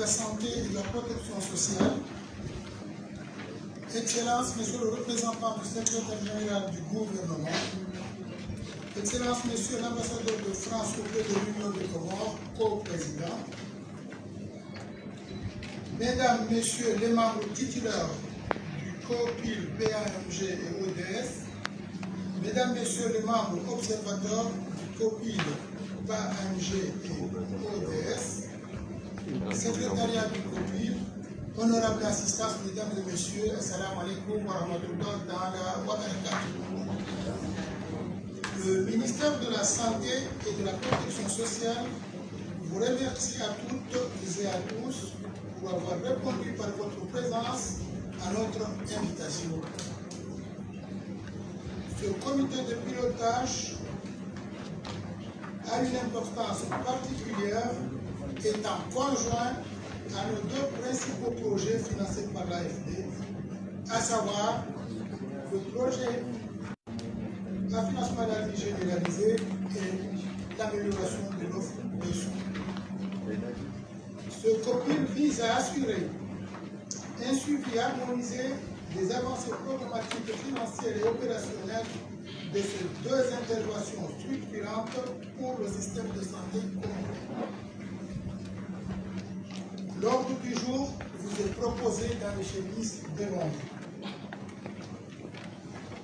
la Santé et de la Protection sociale, Excellences, Monsieur le représentant du secrétaire général du gouvernement, Excellences, Monsieur l'ambassadeur de France auprès de l'Union des Comores, co-président, Mesdames, Messieurs les membres titulaires du COPIL, PAMG et ODS, Mesdames, Messieurs les membres observateurs du COPIL, PAMG et ODS, Secrétariat du COPIL, honorable assistance, Mesdames et Messieurs, Assalamu alaikum wa rahmatullahi wa barakatuh. Le ministère de la Santé et de la Protection sociale vous remercie à toutes et à tous pour avoir répondu par votre présence à notre invitation. Ce comité de pilotage a une importance particulière étant conjoint à nos deux principaux projets financés par l'AFD, à savoir le projet la finance maladie généralisée et l'amélioration de l'offre de soins. Ce COPIL vise à assurer un suivi harmonisé des avancées programmatiques financières et opérationnelles de ces deux interventions structurantes pour le système de santé commun. L'ordre du jour vous est proposé dans les chemises devant vous.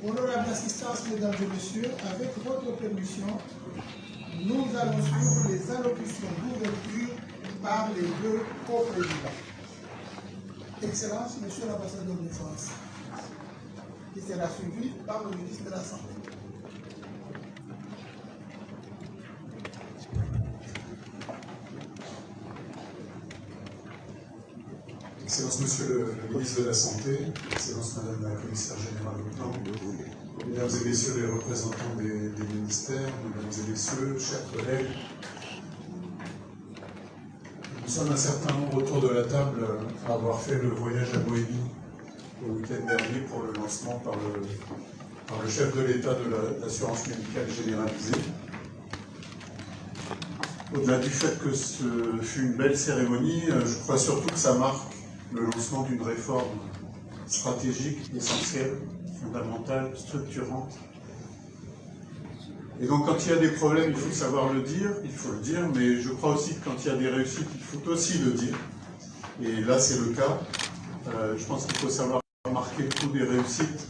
Honorable assistance, Mesdames et Messieurs, avec votre permission, nous allons suivre les allocutions d'ouverture par les deux co-présidents. Excellence, Monsieur l'ambassadeur de France, qui sera suivi par le ministre de la Santé. Excellence Monsieur le ministre de la Santé, Excellence Madame la Commissaire Générale au Plan, Mesdames et Messieurs les représentants des ministères, Mesdames et Messieurs, chers collègues, nous sommes un certain nombre autour de la table à avoir fait le voyage à Boélie le week-end dernier pour le lancement par le chef de l'État de l'assurance médicale généralisée. Au-delà du fait que ce fut une belle cérémonie, je crois surtout que ça marque le lancement d'une réforme stratégique, essentielle, fondamentale, structurante. Et donc quand il y a des problèmes, il faut savoir le dire, mais je crois aussi que quand il y a des réussites, il faut aussi le dire. Et là c'est le cas. Je pense qu'il faut savoir marquer le coup des réussites.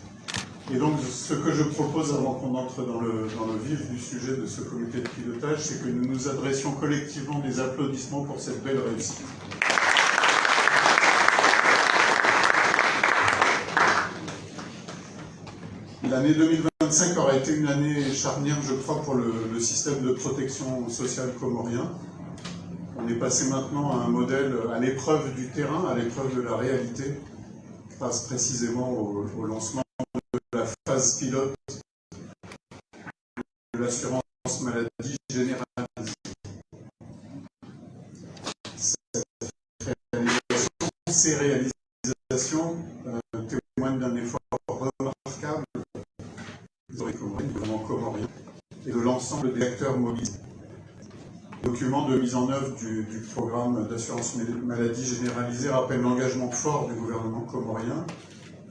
Et donc ce que je propose avant qu'on entre dans le vif du sujet de ce comité de pilotage, c'est que nous nous adressions collectivement des applaudissements pour cette belle réussite. L'année 2025 aura été une année charnière, je crois, pour le système de protection sociale comorien. On est passé maintenant à un modèle à l'épreuve du terrain, à l'épreuve de la réalité, grâce précisément au lancement de la phase pilote de l'assurance maladie généralisée. Ces réalisations témoignent d'un effort remarquable du gouvernement comorien et de l'ensemble des acteurs mobilisés. Le document de mise en œuvre du programme d'assurance maladie généralisée rappelle l'engagement fort du gouvernement comorien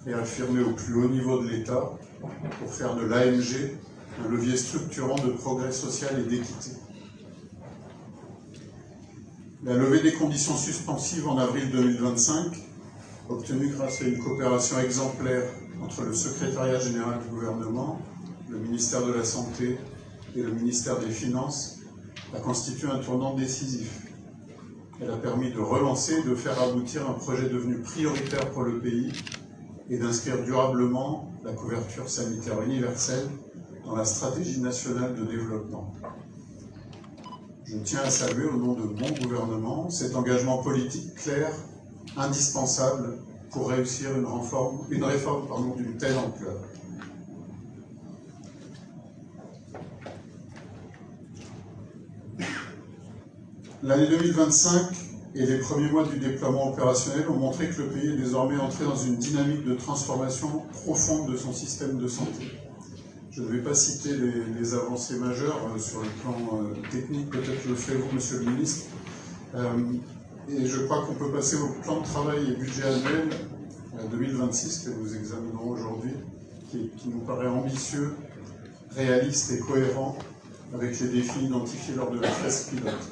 réaffirmé au plus haut niveau de l'État pour faire de l'AMG un levier structurant de progrès social et d'équité. La levée des conditions suspensives en avril 2025, obtenue grâce à une coopération exemplaire entre le secrétariat général du gouvernement, le ministère de la Santé et le ministère des Finances, a constitué un tournant décisif. Elle a permis de relancer et de faire aboutir un projet devenu prioritaire pour le pays et d'inscrire durablement la couverture sanitaire universelle dans la stratégie nationale de développement. Je tiens à saluer au nom de mon gouvernement cet engagement politique clair, indispensable pour réussir une réforme d'une telle ampleur. L'année 2025 et les premiers mois du déploiement opérationnel ont montré que le pays est désormais entré dans une dynamique de transformation profonde de son système de santé. Je ne vais pas citer les avancées majeures sur le plan technique, peut-être le ferez-vous, Monsieur le Ministre. Et je crois qu'on peut passer au plan de travail et budget annuel 2026 que nous examinons aujourd'hui, qui nous paraît ambitieux, réaliste et cohérent avec les défis identifiés lors de la phase pilote.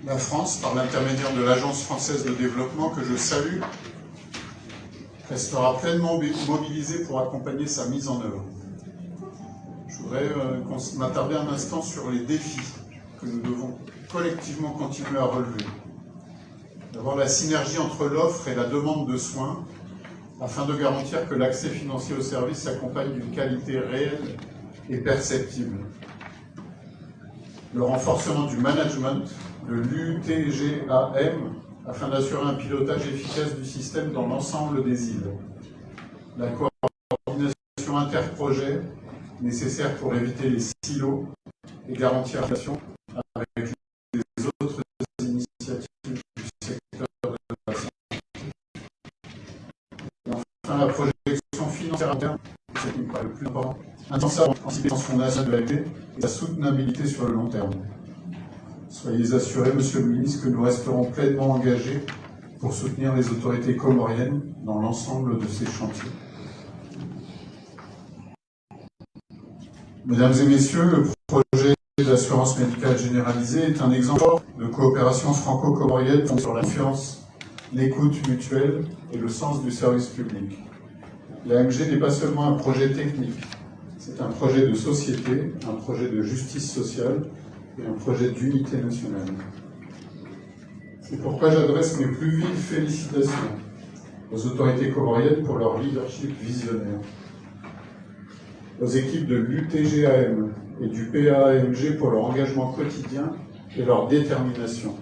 La France, par l'intermédiaire de l'Agence française de développement, que je salue, restera pleinement mobilisée pour accompagner sa mise en œuvre. Je voudrais m'attarder un instant sur les défis que nous devons collectivement continuer à relever. D'abord, la synergie entre l'offre et la demande de soins, afin de garantir que l'accès financier aux services s'accompagne d'une qualité réelle et perceptible. Le renforcement du management de l'UTGAM, afin d'assurer un pilotage efficace du système dans l'ensemble des îles. La coordination interprojet, nécessaire pour éviter les silos et garantir l'action avec les autres initiatives du secteur de la santé. Et enfin, la projection financière interne, c'est ce qui me paraît le plus important, indispensable pour anticiper son nationale de l'AFD et sa soutenabilité sur le long terme. Soyez assurés, Monsieur le Ministre, que nous resterons pleinement engagés pour soutenir les autorités comoriennes dans l'ensemble de ces chantiers. Mesdames et Messieurs, le projet d'assurance médicale généralisée est un exemple de coopération franco-comorienne fondée sur la confiance, l'écoute mutuelle et le sens du service public. L'AMG n'est pas seulement un projet technique, c'est un projet de société, un projet de justice sociale et un projet d'unité nationale. C'est pourquoi j'adresse mes plus vives félicitations aux autorités comoriennes pour leur leadership visionnaire, aux équipes de l'UTGAM et du PAAMG pour leur engagement quotidien et leur détermination,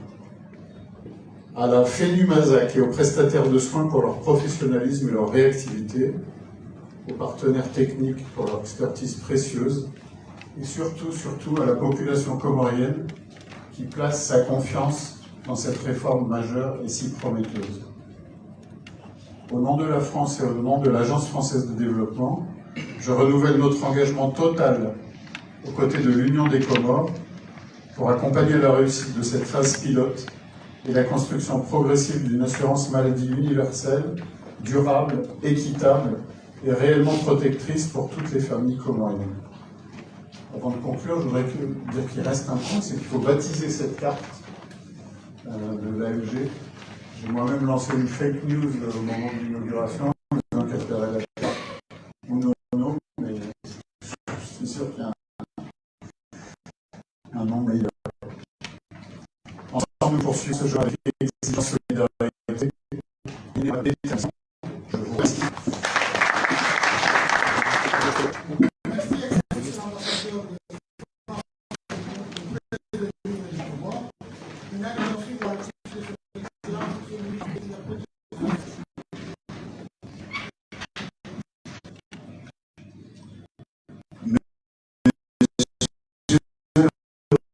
à la FENUMASAC et aux prestataires de soins pour leur professionnalisme et leur réactivité, aux partenaires techniques pour leur expertise précieuse, et surtout à la population comorienne qui place sa confiance dans cette réforme majeure et si prometteuse. Au nom de la France et au nom de l'Agence française de développement, je renouvelle notre engagement total aux côtés de l'Union des Comores pour accompagner la réussite de cette phase pilote et la construction progressive d'une assurance maladie universelle, durable, équitable et réellement protectrice pour toutes les familles comoriennes. Avant de conclure, je voudrais dire qu'il reste un point, c'est qu'il faut baptiser cette carte de l'AMG. J'ai moi-même lancé une fake news au moment de l'inauguration, en disant qu'elle serait la carte non, mais je suis sûr qu'il y a un nom meilleur. Ensemble, nous poursuivons ce jeu avec exigence, solidarité et détermination. Je vous remercie.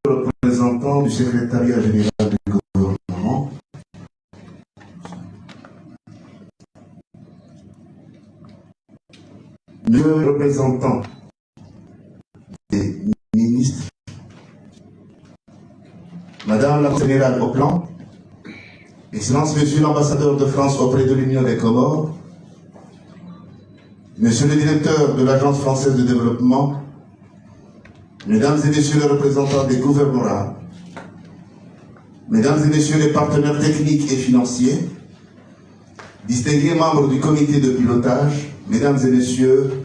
Représentant du secrétariat général du gouvernement, le représentant des ministres, Madame la générale au plan, Excellence Monsieur l'ambassadeur de France auprès de l'Union des Comores, Monsieur le directeur de l'Agence française de développement, Mesdames et Messieurs les représentants des gouvernements, Mesdames et Messieurs les partenaires techniques et financiers, distingués membres du comité de pilotage, Mesdames et Messieurs,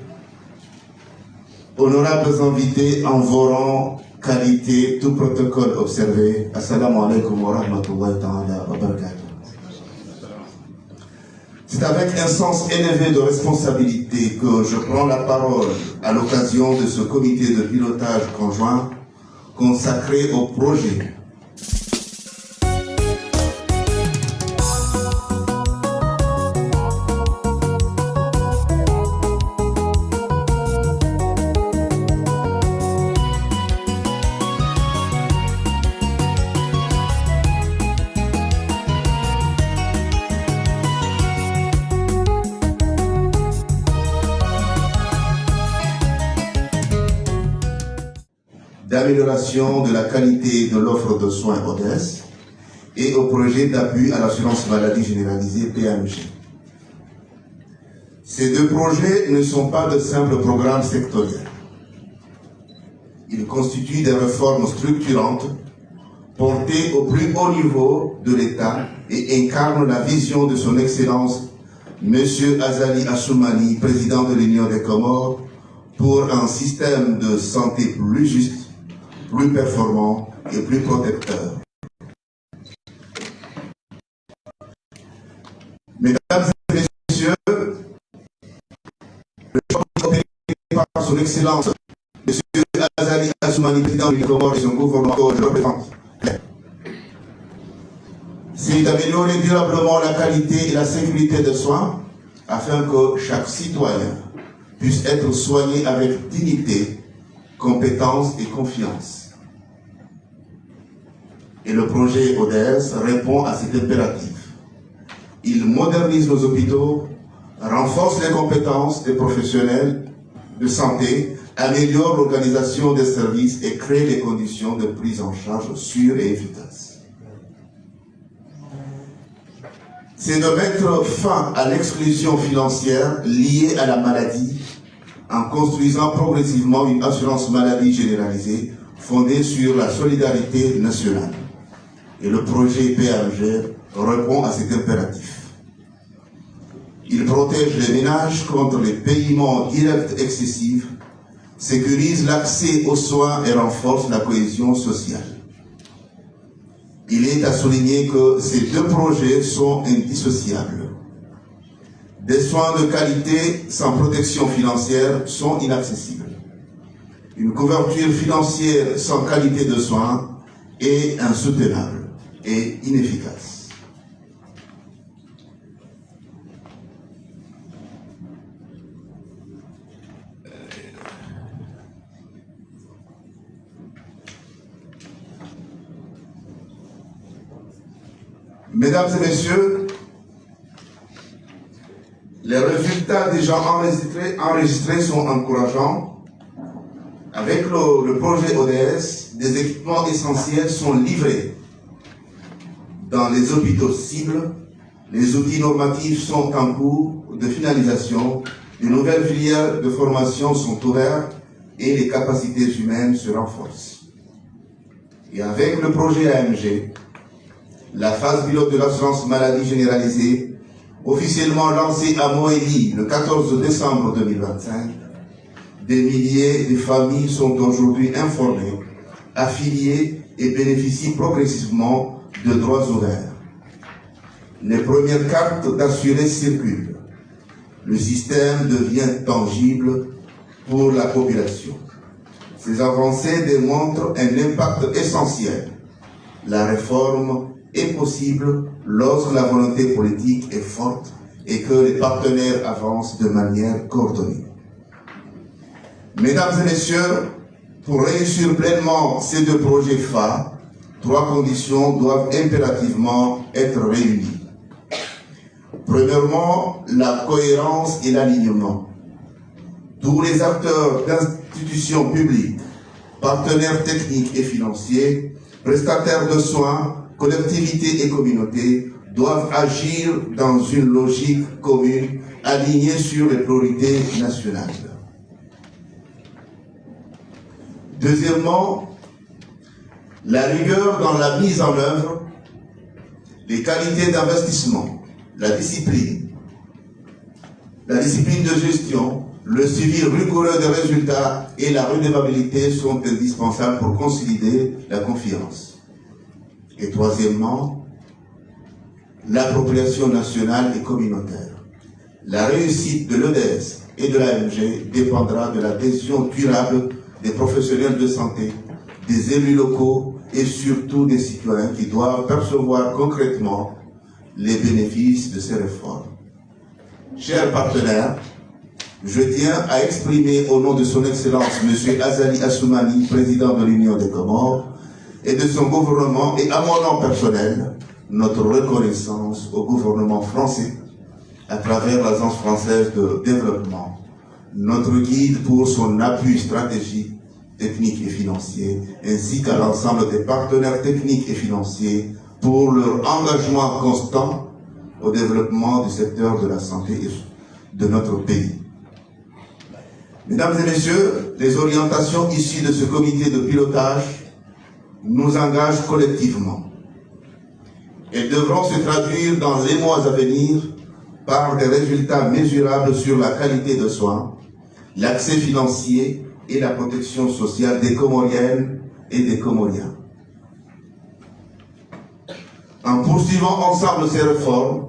honorables invités en vos rangs, qualité, tout protocole observé. Assalamu alaikum wa rahmatullahi ta'ala wa barakatuh. C'est avec un sens élevé de responsabilité que je prends la parole à l'occasion de ce comité de pilotage conjoint consacré au projet. d'amélioration de la qualité de l'offre de soins ODS et au projet d'appui à l'assurance maladie généralisée PMG. Ces deux projets ne sont pas de simples programmes sectoriels. Ils constituent des réformes structurantes portées au plus haut niveau de l'État et incarnent la vision de son Excellence M. Azali Assoumani, président de l'Union des Comores, pour un système de santé plus juste, plus performant et plus protecteur. Mesdames et messieurs, le choix opéré par son Excellence M. Azali Assoumani, président de l'Union des Comores et son gouvernement que je représente, c'est d'améliorer durablement la qualité et la sécurité des soins afin que chaque citoyen puisse être soigné avec dignité, compétence et confiance. Et le projet ODS répond à cet impératif. Il modernise nos hôpitaux, renforce les compétences des professionnels de santé, améliore l'organisation des services et crée les conditions de prise en charge sûres et efficaces. C'est de mettre fin à l'exclusion financière liée à la maladie en construisant progressivement une assurance maladie généralisée fondée sur la solidarité nationale. Et le projet PMG répond à cet impératif. Il protège les ménages contre les paiements directs excessifs, sécurise l'accès aux soins et renforce la cohésion sociale. Il est à souligner que ces deux projets sont indissociables. Des soins de qualité sans protection financière sont inaccessibles. Une couverture financière sans qualité de soins est insoutenable et inefficace. Mesdames et messieurs, les résultats déjà enregistrés sont encourageants. Avec le projet ODS, des équipements essentiels sont livrés dans les hôpitaux cibles, les outils normatifs sont en cours de finalisation, de nouvelles filières de formation sont ouvertes et les capacités humaines se renforcent. Et avec le projet AMG, la phase pilote de l'assurance maladie généralisée, officiellement lancée à Moélie le 14 décembre 2025, des milliers de familles sont aujourd'hui informées, affiliées et bénéficient progressivement de droits ouverts. Les premières cartes d'assurés circulent. Le système devient tangible pour la population. Ces avancées démontrent un impact essentiel. La réforme est possible lorsque la volonté politique est forte et que les partenaires avancent de manière coordonnée. Mesdames et messieurs, pour réussir pleinement ces deux projets phares, trois conditions doivent impérativement être réunies. Premièrement, la cohérence et l'alignement. Tous les acteurs d'institutions publiques, partenaires techniques et financiers, prestataires de soins, collectivités et communautés doivent agir dans une logique commune alignée sur les priorités nationales. Deuxièmement, la rigueur dans la mise en œuvre, les qualités d'investissement, la discipline de gestion, le suivi rigoureux des résultats et la redevabilité sont indispensables pour consolider la confiance. Et troisièmement, l'appropriation nationale et communautaire. La réussite de l'EDS et de l'AMG dépendra de l'adhésion durable des professionnels de santé, des élus locaux et surtout des citoyens qui doivent percevoir concrètement les bénéfices de ces réformes. Chers partenaires, je tiens à exprimer au nom de son Excellence M. Azali Assoumani, président de l'Union des Comores, et de son gouvernement et à mon nom personnel, notre reconnaissance au gouvernement français à travers l'Agence française de développement, notre guide pour son appui stratégique techniques et financiers, ainsi qu'à l'ensemble des partenaires techniques et financiers pour leur engagement constant au développement du secteur de la santé de notre pays. Mesdames et messieurs, les orientations issues de ce comité de pilotage nous engagent collectivement. Elles devront se traduire dans les mois à venir par des résultats mesurables sur la qualité de soins, l'accès financier et la protection sociale des Comoriennes et des Comoriens. En poursuivant ensemble ces réformes,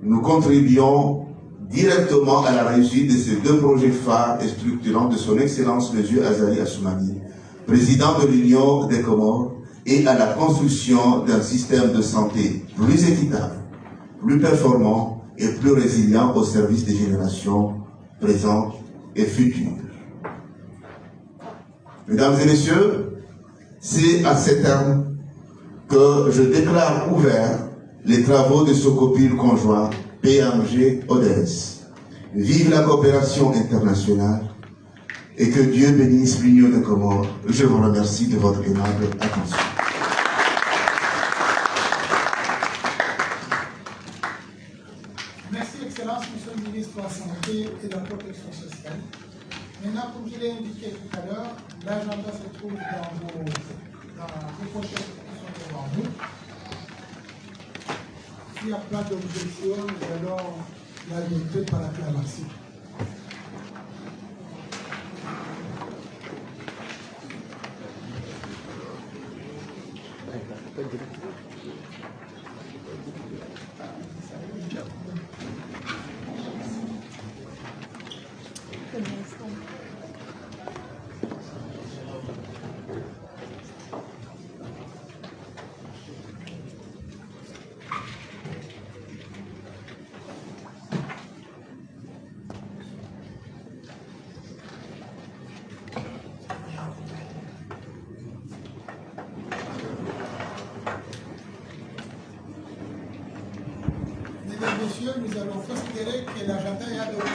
nous contribuons directement à la réussite de ces deux projets phares et structurants de son Excellence M. Azali Assoumani, président de l'Union des Comores, et à la construction d'un système de santé plus équitable, plus performant et plus résilient au service des générations présentes et futures. Mesdames et messieurs, c'est à ces termes que je déclare ouverts les travaux de ce copil conjoint PMG-ODS. Vive la coopération internationale et que Dieu bénisse l'Union des Comores. Je vous remercie de votre aimable attention. Merci, Excellence, Monsieur le ministre de la Santé et de la Protection sociale. Maintenant, comme je l'ai indiqué tout à l'heure, l'agenda se trouve dans vos pochettes qui sont devant nous. S'il n'y a pas d'objection, nous allons l'adopter par acclamation. Messieurs, nous allons considérer que l'agenda est adopté.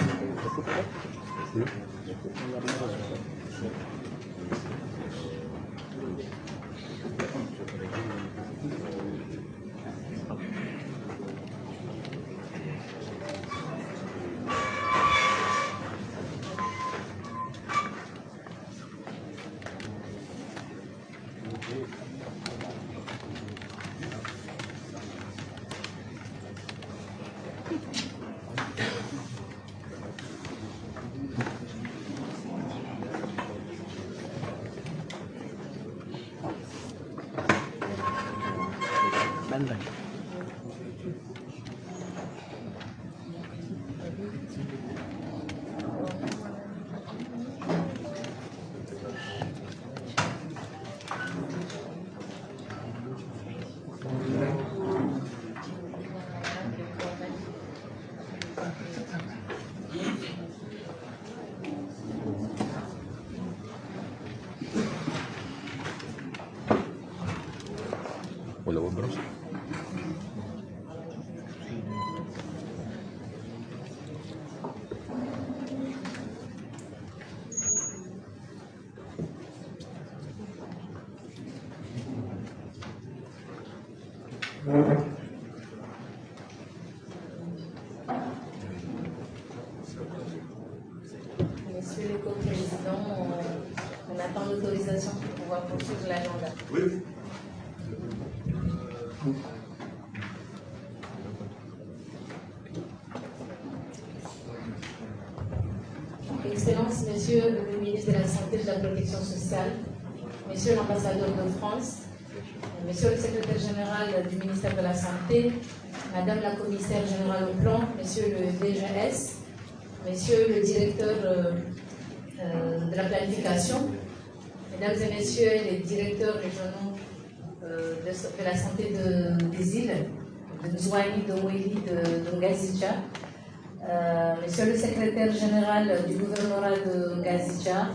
Monsieur le co-président, on attend l'autorisation pour pouvoir poursuivre l'agenda. Oui. Excellences, Monsieur le ministre de la Santé et de la Protection sociale, Monsieur l'ambassadeur de France, Monsieur le secrétaire général du ministère de la Santé, Madame la commissaire générale au plan, Monsieur le DGS, Monsieur le directeur de la planification, Mesdames et Messieurs les directeurs régionaux de la santé des îles, de Nzouani, de Mouili, de Ngazidja, Monsieur le secrétaire général du gouvernorat de Ngazidja,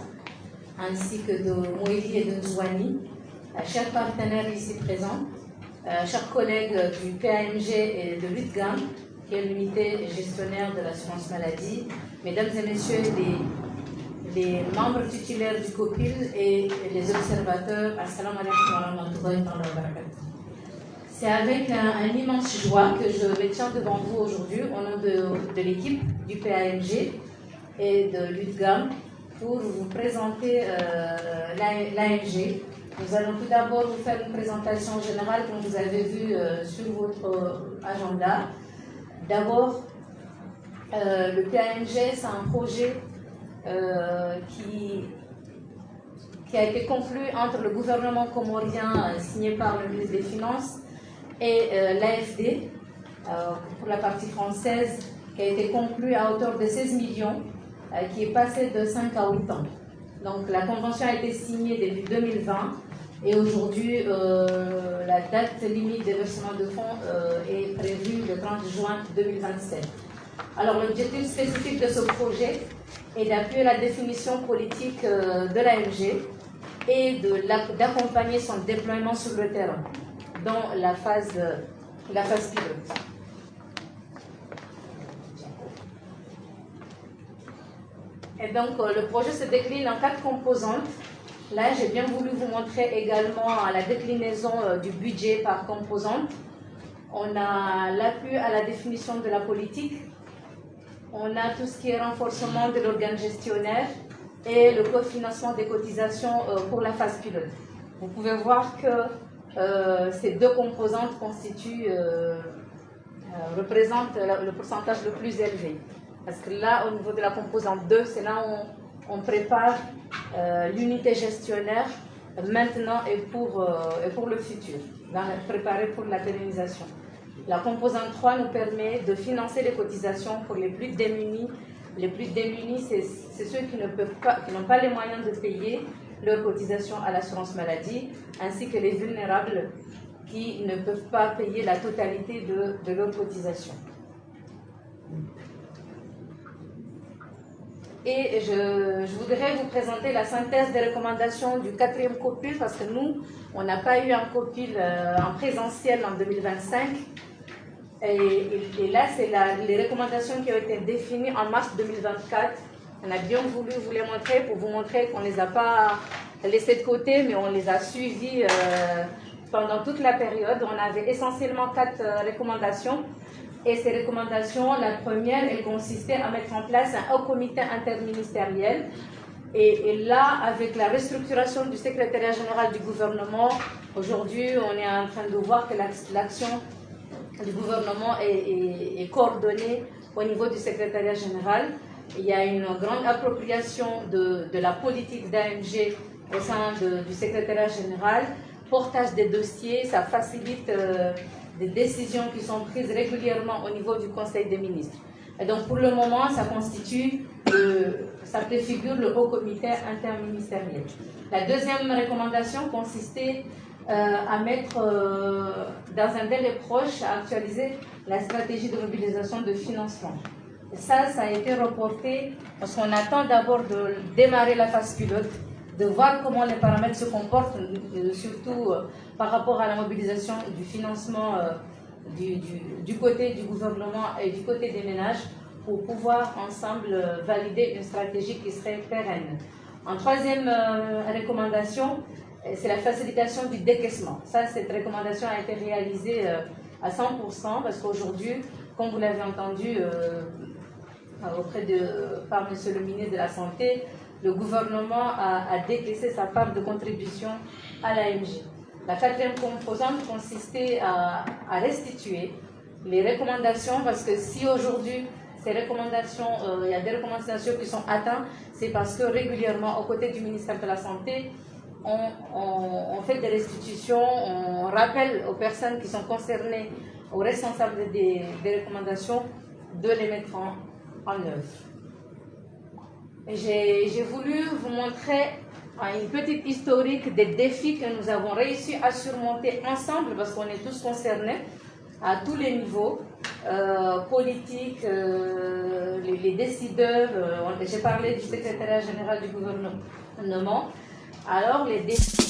ainsi que de Mouili et de Nzouani, chers partenaires ici présents, chers collègues du PAMG et de l'UTGAM, qui est l'unité gestionnaire de l'assurance maladie, Mesdames et Messieurs les membres titulaires du COPIL et les observateurs. Assalamu alaikum wa rahmatullahi wa barakatuh. C'est avec un immense joie que je me tiens devant vous aujourd'hui au nom de l'équipe du PAMG et de l'UDGAM pour vous présenter l'AMG. Nous allons tout d'abord vous faire une présentation générale comme vous avez vu sur votre agenda. D'abord, le PAMG, c'est un projet qui a été conclu entre le gouvernement comorien signé par le ministre des Finances et l'AFD pour la partie française qui a été conclu à hauteur de 16 millions qui est passé de 5 à 8 ans. Donc la convention a été signée début 2020 et aujourd'hui la date limite de versement de fonds est prévue le 30 juin 2027. Alors l'objectif spécifique de ce projet est d'appuyer la définition politique de l'AMG et d'accompagner son déploiement sur le terrain dans la phase pilote. Et donc le projet se décline en 4 composantes. Là, j'ai bien voulu vous montrer également la déclinaison du budget par composante. On a l'appui à la définition de la politique. On a tout ce qui est renforcement de l'organe gestionnaire et le cofinancement des cotisations pour la phase pilote. Vous pouvez voir que ces 2 composantes représentent le pourcentage le plus élevé. Parce que là, au niveau de la composante 2, c'est là où on prépare l'unité gestionnaire maintenant et pour le futur, préparer pour la pérennisation. La composante 3 nous permet de financer les cotisations pour les plus démunis. Les plus démunis, c'est ceux qui n'ont pas les moyens de payer leurs cotisations à l'assurance maladie, ainsi que les vulnérables qui ne peuvent pas payer la totalité de leurs cotisations. Et je voudrais vous présenter la synthèse des recommandations du 4e COPIL, parce que nous, on n'a pas eu un COPIL en présentiel en 2025. Et là, c'est les recommandations qui ont été définies en mars 2024. On a bien voulu vous les montrer pour vous montrer qu'on ne les a pas laissées de côté, mais on les a suivies pendant toute la période. On avait essentiellement 4 recommandations. Et ces recommandations, la première, elle consistait à mettre en place un haut comité interministériel. Et là, avec la restructuration du secrétariat général du gouvernement, aujourd'hui, on est en train de voir que l'action du gouvernement est coordonnée au niveau du secrétariat général. Il y a une grande appropriation de la politique d'AMG au sein du secrétariat général, portage des dossiers, ça facilite des décisions qui sont prises régulièrement au niveau du Conseil des ministres. Et donc pour le moment, ça constitue, ça préfigure le haut comité interministériel. La deuxième recommandation consistait à mettre dans un délai proche, à actualiser la stratégie de mobilisation de financement. Et ça a été reporté parce qu'on attend d'abord de démarrer la phase pilote, de voir comment les paramètres se comportent, surtout par rapport à la mobilisation du financement du côté du gouvernement et du côté des ménages, pour pouvoir ensemble valider une stratégie qui serait pérenne. En troisième recommandation, c'est la facilitation du décaissement. Cette recommandation a été réalisée à 100% parce qu'aujourd'hui, comme vous l'avez entendu par M. le ministre de la Santé, le gouvernement a décaissé sa part de contribution à l'AMG. La quatrième composante consistait à restituer les recommandations, parce que si aujourd'hui ces recommandations, il y a des recommandations qui sont atteintes, c'est parce que régulièrement, aux côtés du ministère de la Santé, on fait des restitutions, on rappelle aux personnes qui sont concernées, aux responsables des recommandations, de les mettre en œuvre. J'ai voulu vous montrer une petite historique des défis que nous avons réussi à surmonter ensemble, parce qu'on est tous concernés à tous les niveaux, politiques, les décideurs. J'ai parlé du secrétariat général du gouvernement. Alors, les défis.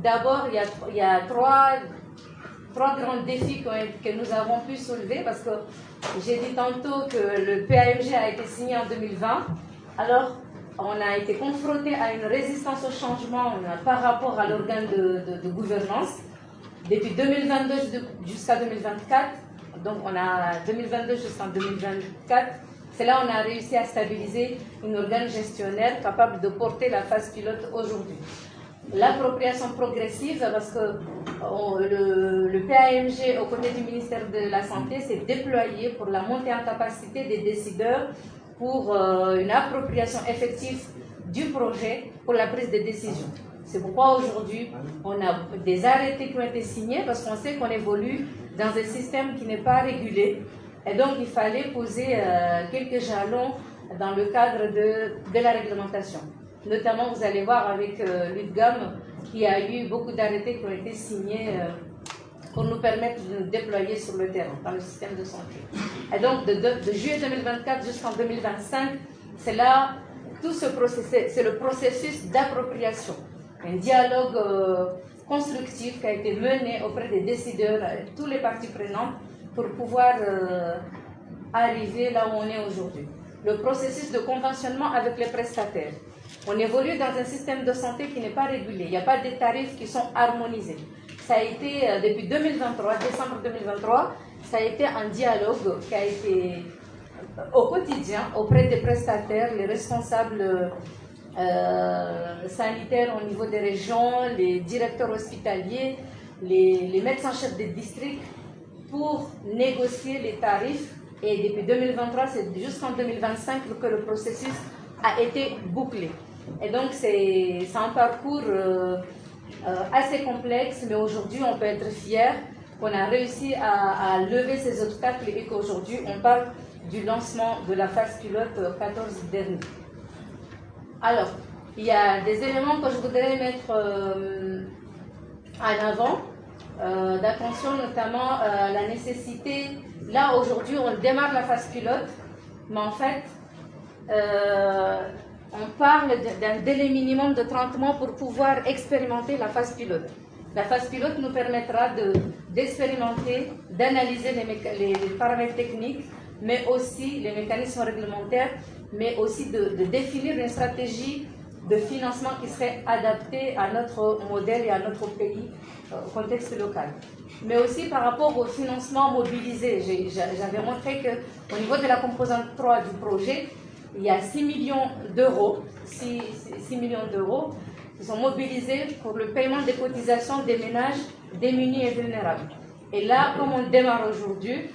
d'abord, il y a trois grands défis que nous avons pu soulever, parce que j'ai dit tantôt que le PAMG a été signé en 2020. Alors, on a été confronté à une résistance au changement par rapport à l'organe de gouvernance. Depuis 2022 jusqu'à 2024, donc on a 2022 jusqu'en 2024, c'est là où on a réussi à stabiliser une organe gestionnaire capable de porter la phase pilote aujourd'hui. L'appropriation progressive, parce que le PAMG, aux côtés du ministère de la Santé, s'est déployé pour la montée en capacité des décideurs pour une appropriation effective du projet pour la prise de décision. C'est pourquoi aujourd'hui, on a des arrêtés qui ont été signés, parce qu'on sait qu'on évolue dans un système qui n'est pas régulé. Et donc, il fallait poser quelques jalons dans le cadre de la réglementation. Notamment, vous allez voir avec l'UDGAM, qui a eu beaucoup d'arrêtés qui ont été signés pour nous permettre de nous déployer sur le terrain, dans le système de santé. Et donc, de juillet 2024 jusqu'en 2025, c'est là, tout ce processus, c'est le processus d'appropriation. Un dialogue constructif qui a été mené auprès des décideurs, tous les parties prenantes, pour pouvoir arriver là où on est aujourd'hui. Le processus de conventionnement avec les prestataires. On évolue dans un système de santé qui n'est pas régulé. Il n'y a pas de tarifs qui sont harmonisés. Ça a été, depuis 2023, décembre 2023, ça a été un dialogue qui a été au quotidien auprès des prestataires, les responsables sanitaires au niveau des régions, les directeurs hospitaliers, les médecins-chefs des districts, pour négocier les tarifs. Et depuis 2023, c'est jusqu'en 2025 que le processus a été bouclé. Et donc, c'est un parcours assez complexe, mais aujourd'hui, on peut être fier qu'on a réussi à lever ces obstacles et qu'aujourd'hui, on parle du lancement de la phase pilote 14 dernier. Alors, il y a des éléments que je voudrais mettre en avant, d'attention, notamment la nécessité. Là, aujourd'hui, on démarre la phase pilote, mais en fait, on parle d'un délai minimum de 30 mois pour pouvoir expérimenter la phase pilote. La phase pilote nous permettra d'expérimenter, d'analyser les paramètres techniques, mais aussi les mécanismes réglementaires, mais aussi de définir une stratégie de financement qui serait adaptée à notre modèle et à notre pays, au contexte local. Mais aussi par rapport au financement mobilisé, j'avais montré qu'au niveau de la composante 3 du projet, il y a 6 millions d'euros, 6 millions d'euros qui sont mobilisés pour le paiement des cotisations des ménages démunis et vulnérables. Et là, comme on démarre aujourd'hui,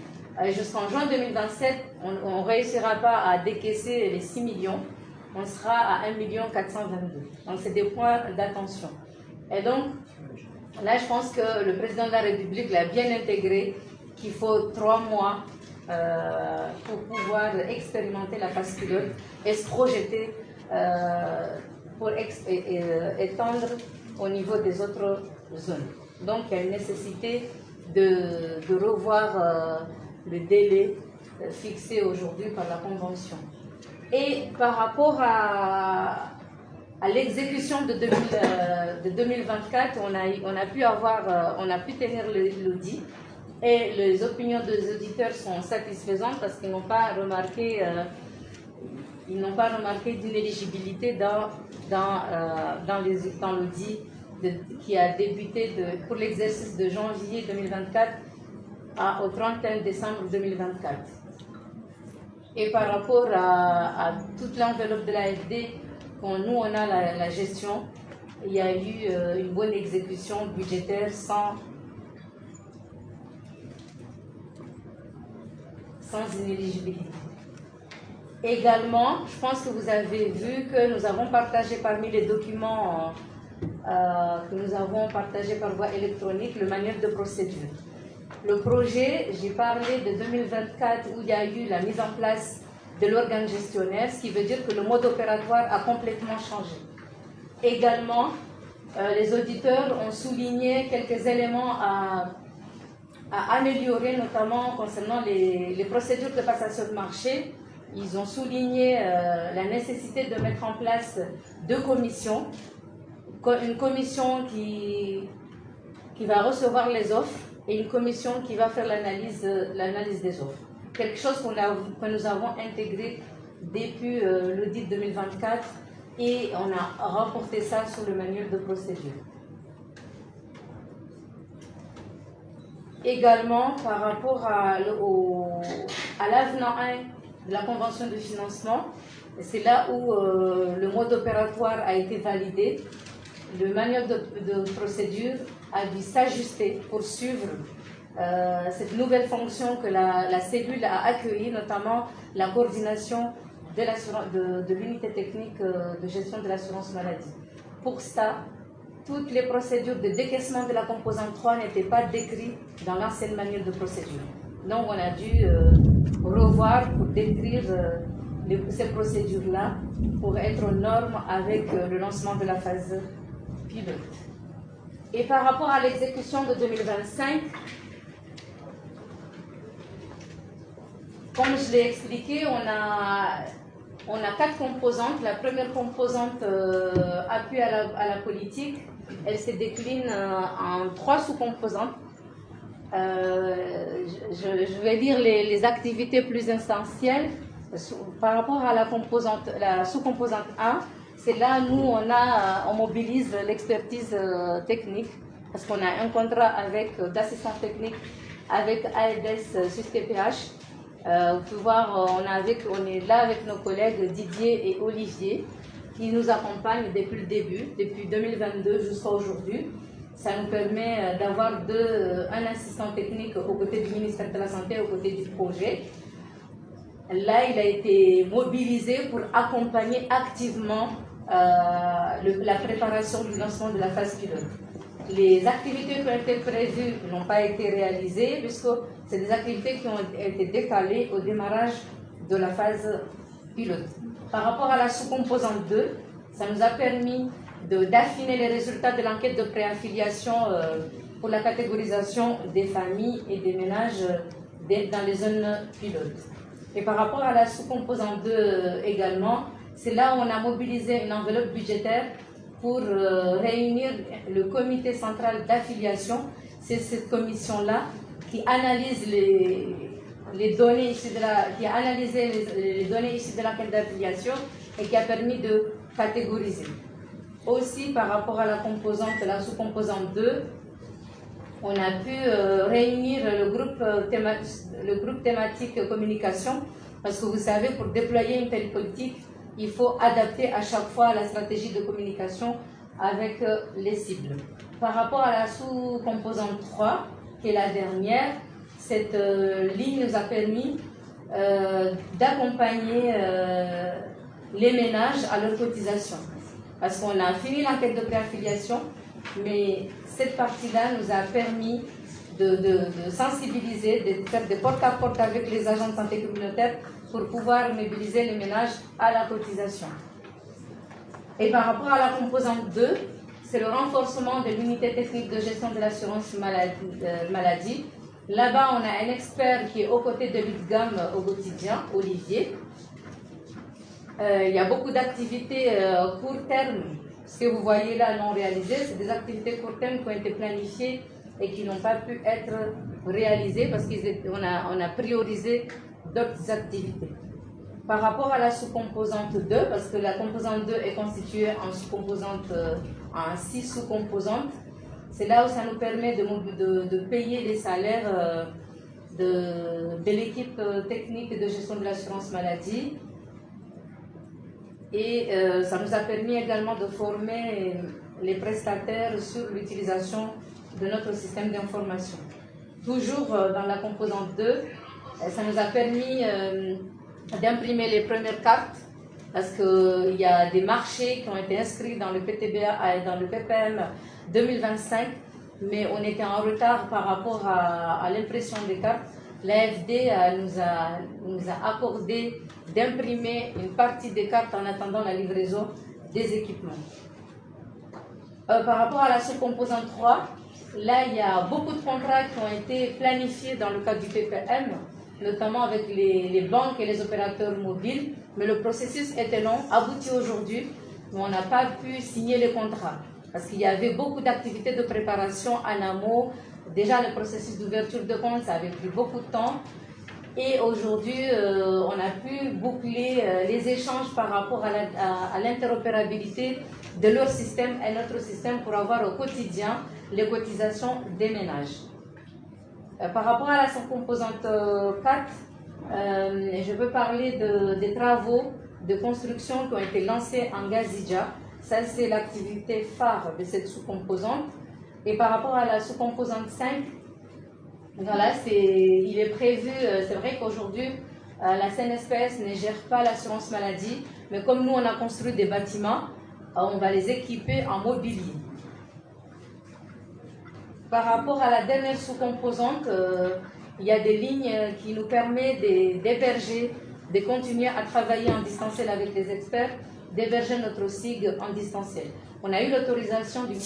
jusqu'en juin 2027, on ne réussira pas à décaisser les 6 millions, on sera à 1 422 000. Donc, c'est des points d'attention. Et donc, là, je pense que le président de la République l'a bien intégré, qu'il faut 3 mois pour pouvoir expérimenter la phase pilote et se projeter pour étendre au niveau des autres zones. Donc, il y a une nécessité de revoir le délai fixé aujourd'hui par la Convention. Et par rapport à l'exécution de 2024, on a pu tenir l'audit et les opinions des auditeurs sont satisfaisantes parce qu'ils n'ont pas remarqué d'inéligibilité dans l'audit qui a débuté pour l'exercice de janvier 2024 au 31 décembre 2024. Et par rapport à toute l'enveloppe de l'AFD, quand nous on a la gestion, il y a eu une bonne exécution budgétaire sans inéligibilité. Également, je pense que vous avez vu que nous avons partagé parmi les documents que nous avons partagés par voie électronique le manuel de procédure. Le projet, j'ai parlé de 2024 où il y a eu la mise en place de l'organe gestionnaire, ce qui veut dire que le mode opératoire a complètement changé. Également, les auditeurs ont souligné quelques éléments à améliorer, notamment concernant les procédures de passation de marché. Ils ont souligné la nécessité de mettre en place 2 commissions une commission qui va recevoir les offres et une commission qui va faire l'analyse des offres. Quelque chose que nous avons intégré depuis l'audit 2024 et on a rapporté ça sur le manuel de procédure. Également, par rapport à l'avenant 1 de la convention de financement, c'est là où le mode opératoire a été validé. Le manuel de procédure a dû s'ajuster pour suivre cette nouvelle fonction que la cellule a accueillie, notamment la coordination de l'unité technique de gestion de l'assurance maladie. Pour ça, toutes les procédures de décaissement de la composante 3 n'étaient pas décrites dans l'ancien manuel de procédure. Donc on a dû revoir pour décrire ces procédures-là pour être aux normes avec le lancement de la phase pilote. Et par rapport à l'exécution de 2025, comme je l'ai expliqué, on a 4 composantes. La première composante, appui à la politique, elle se décline en 3 sous-composantes. Je vais dire les activités plus essentielles. Par rapport à la sous-composante 1, c'est là où on mobilise l'expertise technique, parce qu'on a un contrat d'assistance technique avec AEDES SUSTPH. Vous pouvez voir, on est là avec nos collègues Didier et Olivier, qui nous accompagnent depuis le début, depuis 2022 jusqu'à aujourd'hui. Ça nous permet d'avoir un assistant technique aux côtés du ministère de la Santé, aux côtés du projet. Là, il a été mobilisé pour accompagner activement la préparation du lancement de la phase pilote. Les activités qui ont été prévues n'ont pas été réalisées puisque c'est des activités qui ont été décalées au démarrage de la phase pilote. Par rapport à la sous-composante 2, ça nous a permis d'affiner les résultats de l'enquête de préaffiliation pour la catégorisation des familles et des ménages dans les zones pilotes. Et par rapport à la sous-composante 2 également, c'est là où on a mobilisé une enveloppe budgétaire pour réunir le comité central d'affiliation. C'est cette commission-là qui analyse les données issues qui a analysé les données issues de l'enquête d'affiliation et qui a permis de catégoriser. Aussi, par rapport à la sous-composante 2, on a pu réunir le groupe thématique communication, parce que vous savez, pour déployer une telle politique, il faut adapter à chaque fois la stratégie de communication avec les cibles. Par rapport à la sous-composante 3, qui est la dernière, cette ligne nous a permis d'accompagner les ménages à leur cotisation. Parce qu'on a fini l'enquête de préaffiliation, mais cette partie-là nous a permis de sensibiliser, de faire des porte-à-porte avec les agents de santé communautaire pour pouvoir mobiliser les ménages à la cotisation. Et par rapport à la composante 2, c'est le renforcement de l'unité technique de gestion de l'assurance maladie. Là-bas, on a un expert qui est aux côtés de l'UDGAM au quotidien, Olivier. Il y a beaucoup d'activités court terme. Ce que vous voyez là non réalisées, c'est des activités court terme qui ont été planifiées et qui n'ont pas pu être réalisées parce qu'on a priorisé d'autres activités. Par rapport à la sous-composante 2, parce que la composante 2 est constituée en 6 sous-composantes, c'est là où ça nous permet de payer les salaires de l'équipe technique de gestion de l'assurance maladie. Et ça nous a permis également de former les prestataires sur l'utilisation de notre système d'information. Toujours dans la composante 2, ça nous a permis d'imprimer les premières cartes parce qu'il y a des marchés qui ont été inscrits dans le PTBA et dans le PPM 2025, mais on était en retard par rapport à l'impression des cartes. L'AFD nous a accordé d'imprimer une partie des cartes en attendant la livraison des équipements. Par rapport à la sous-composante 3, là il y a beaucoup de contrats qui ont été planifiés dans le cadre du PPM, notamment avec les banques et les opérateurs mobiles, mais le processus était long, abouti aujourd'hui, mais on n'a pas pu signer les contrats. parce qu'il y avait beaucoup d'activités de préparation en amont. Déjà, le processus d'ouverture de compte, ça avait pris beaucoup de temps. Et aujourd'hui, on a pu boucler les échanges par rapport à l'interopérabilité de leur système et notre système pour avoir au quotidien les cotisations des ménages. Par rapport à la composante 4, je veux parler des travaux de construction qui ont été lancés en Gazidja. Ça, c'est l'activité phare de cette sous-composante. Et par rapport à la sous-composante 5, voilà, il est prévu, c'est vrai qu'aujourd'hui, la CNSPS ne gère pas l'assurance maladie, mais comme nous, on a construit des bâtiments, on va les équiper en mobilier. Par rapport à la dernière sous-composante, il y a des lignes qui nous permettent d'héberger, de continuer à travailler en distanciel avec les experts, d'héberger notre SIG en distanciel. On a eu l'autorisation du...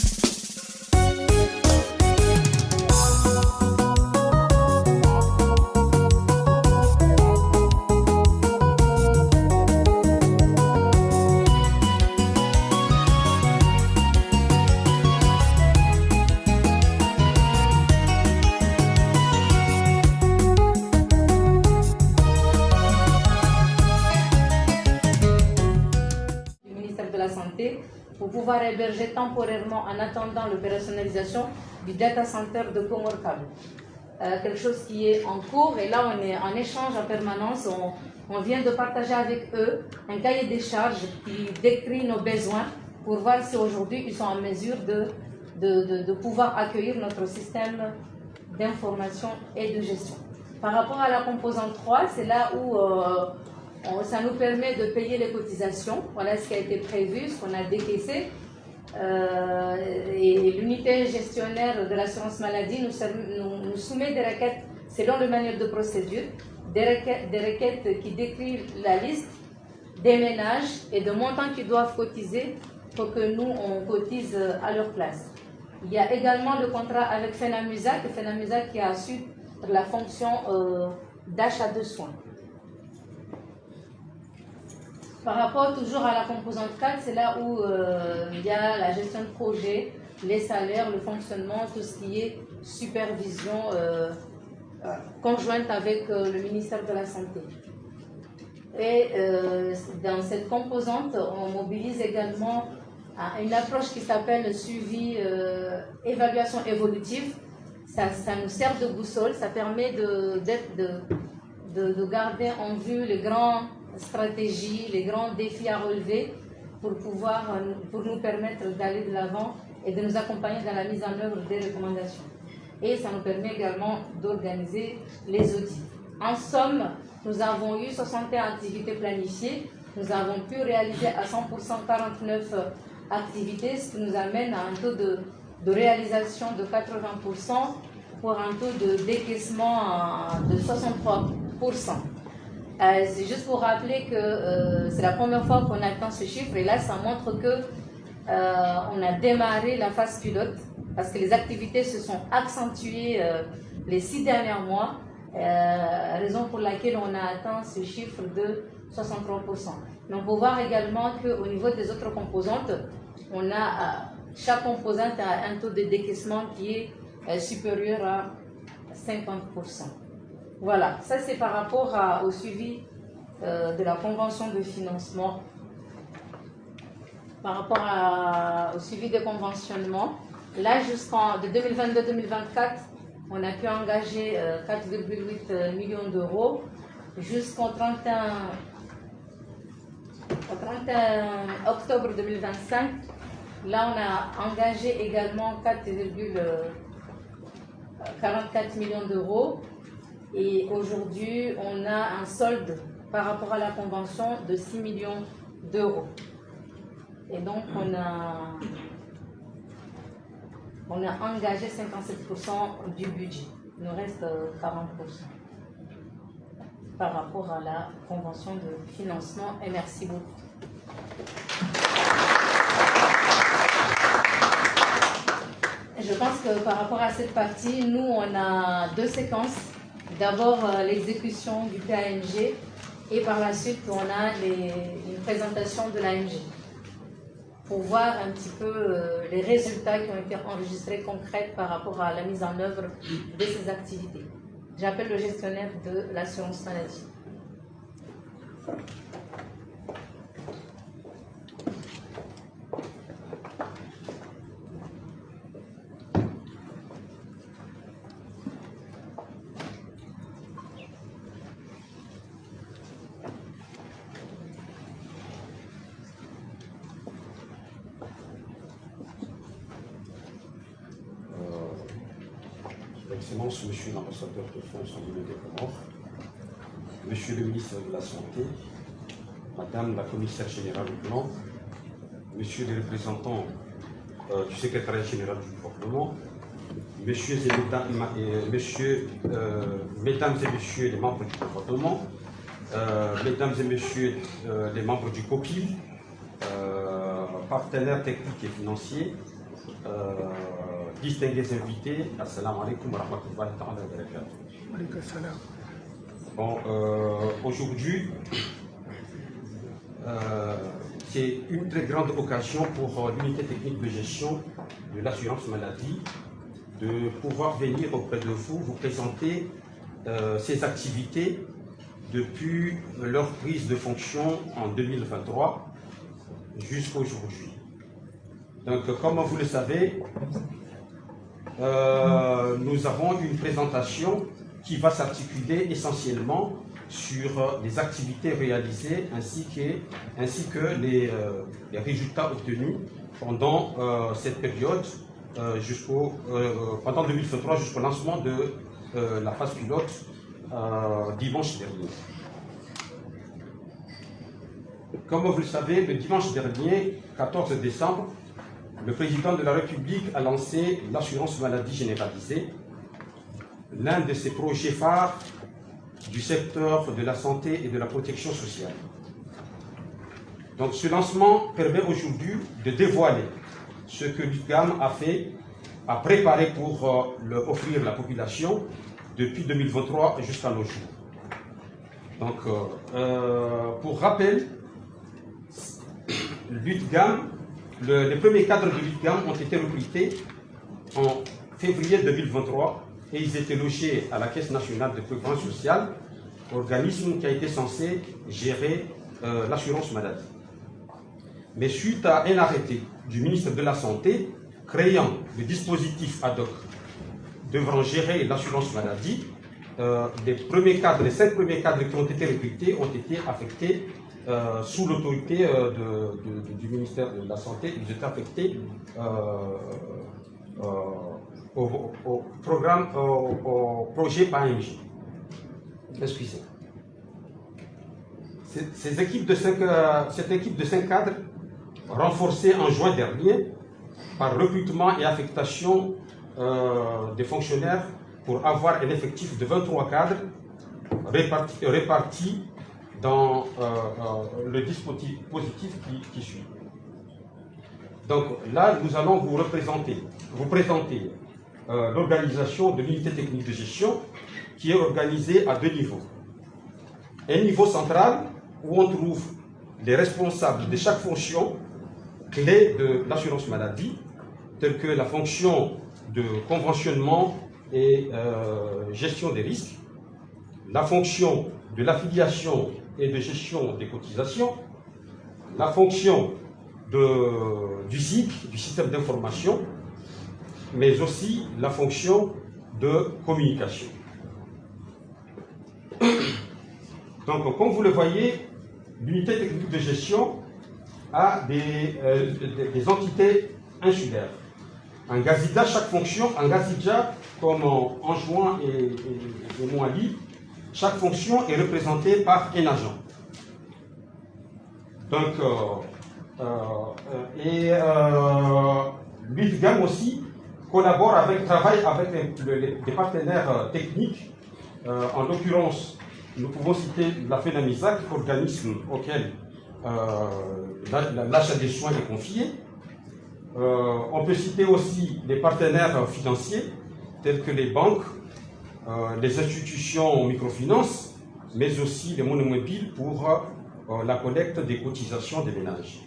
pour pouvoir héberger temporairement en attendant l'opérationnalisation du data center de Comorcable. Quelque chose qui est en cours et là on est en échange en permanence. On vient de partager avec eux un cahier des charges qui décrit nos besoins pour voir si aujourd'hui ils sont en mesure de pouvoir accueillir notre système d'information et de gestion. Par rapport à la composante 3, c'est là où ça nous permet de payer les cotisations. Voilà ce qui a été prévu, ce qu'on a décaissé. Et l'unité gestionnaire de l'assurance maladie nous soumet des requêtes selon le manuel de procédure, des requêtes qui décrivent la liste des ménages et de montants qu'ils doivent cotiser pour que nous, on cotise à leur place. Il y a également le contrat avec FENAMUSA qui a assuré la fonction d'achat de soins. Par rapport toujours à la composante 4, c'est là où il y a la gestion de projet, les salaires, le fonctionnement, tout ce qui est supervision conjointe avec le ministère de la Santé. Et dans cette composante, on mobilise également une approche qui s'appelle suivi évaluation évolutive. Ça nous sert de boussole, ça permet de garder en vue les grandes stratégies, les grands défis à relever pour nous permettre d'aller de l'avant et de nous accompagner dans la mise en œuvre des recommandations. Et ça nous permet également d'organiser les audits. En somme, nous avons eu 61 activités planifiées. Nous avons pu réaliser à 100% 49 activités, ce qui nous amène à un taux de réalisation de 80% pour un taux de décaissement de 63%. C'est juste pour rappeler que c'est la première fois qu'on atteint ce chiffre et là ça montre que on a démarré la phase pilote parce que les activités se sont accentuées les 6 derniers mois, raison pour laquelle on a atteint ce chiffre de 63%. Mais on peut voir également qu'au niveau des autres composantes, on a chaque composante a un taux de décaissement qui est supérieur à 50%. Voilà, ça c'est par rapport au suivi de la convention de financement. Par rapport au suivi des conventionnements, là jusqu'en 2022-2024, on a pu engager 4,8 millions d'euros. Jusqu'au 31 octobre 2025, là on a engagé également 4,44 millions d'euros. Et aujourd'hui, on a un solde par rapport à la convention de 6 millions d'euros. Et donc, on a engagé 57% du budget. Il nous reste 40% par rapport à la convention de financement. Et merci beaucoup. Je pense que par rapport à cette partie, nous, on a 2 séquences. D'abord, l'exécution du PAMG et par la suite, on a une présentation de l'AMG. pour voir un petit peu les résultats qui ont été enregistrés concrets par rapport à la mise en œuvre de ces activités. J'appelle le gestionnaire de l'assurance maladie. Excellence, Monsieur l'ambassadeur de France en Guinée des Comores, Monsieur le ministre de la Santé, Madame la commissaire générale du plan, Monsieur les représentants du secrétariat général du gouvernement, Mesdames et Messieurs les membres du gouvernement, Mesdames et Messieurs les membres du COPIL, partenaires techniques et financiers, distingués invités, assalamu alaikum wa rahmatullahi wa barakatuh. Bon, aujourd'hui, c'est une très grande occasion pour l'unité technique de gestion de l'assurance maladie de pouvoir venir auprès de vous, vous présenter ces activités depuis leur prise de fonction en 2023 jusqu'à aujourd'hui. Donc, comme vous le savez, nous avons une présentation qui va s'articuler essentiellement sur les activités réalisées ainsi que les résultats obtenus pendant cette période pendant 2023 jusqu'au lancement de la phase pilote dimanche dernier. Comme vous le savez, le dimanche dernier, 14 décembre, le président de la République a lancé l'assurance maladie généralisée, l'un de ses projets phares du secteur de la santé et de la protection sociale. Donc ce lancement permet aujourd'hui de dévoiler ce que l'UTGAM a préparé pour offrir à la population depuis 2023 jusqu'à nos jours. Donc pour rappel, l'UTGAM, les premiers cadres de l'UTGAM ont été recrutés en février 2023 et ils étaient logés à la Caisse nationale de prévoyance sociale, organisme qui a été censé gérer l'assurance maladie. Mais suite à un arrêté du ministre de la Santé créant le dispositif ad hoc devant gérer l'assurance maladie, les 5 premiers cadres qui ont été recrutés ont été affectés sous l'autorité du ministère de la Santé. Ils étaient affectés au projet PAMG. Excusez. Cette équipe de 5 cadres, renforcée en juin dernier par recrutement et affectation des fonctionnaires pour avoir un effectif de 23 cadres répartis dans le dispositif qui suit. Donc là, nous allons vous présenter l'organisation de l'unité technique de gestion qui est organisée à 2 niveaux. Un niveau central où on trouve les responsables de chaque fonction clé de l'assurance maladie, telle que la fonction de conventionnement et gestion des risques, la fonction de l'affiliation et de gestion des cotisations, la fonction du SIC, du système d'information, mais aussi la fonction de communication. Donc, comme vous le voyez, l'unité technique de gestion a des entités insulaires. En Gazidja, chaque fonction, en Gazidja, comme en Juin et Mouali, chaque fonction est représentée par un agent. Donc, l'UTGAM aussi travaille avec des partenaires techniques. En l'occurrence, nous pouvons citer la FENAMISAC, organisme auquel l'achat des soins est confié. On peut citer aussi les partenaires financiers, tels que les banques, les institutions microfinance, mais aussi les monnaies mobiles pour la collecte des cotisations des ménages.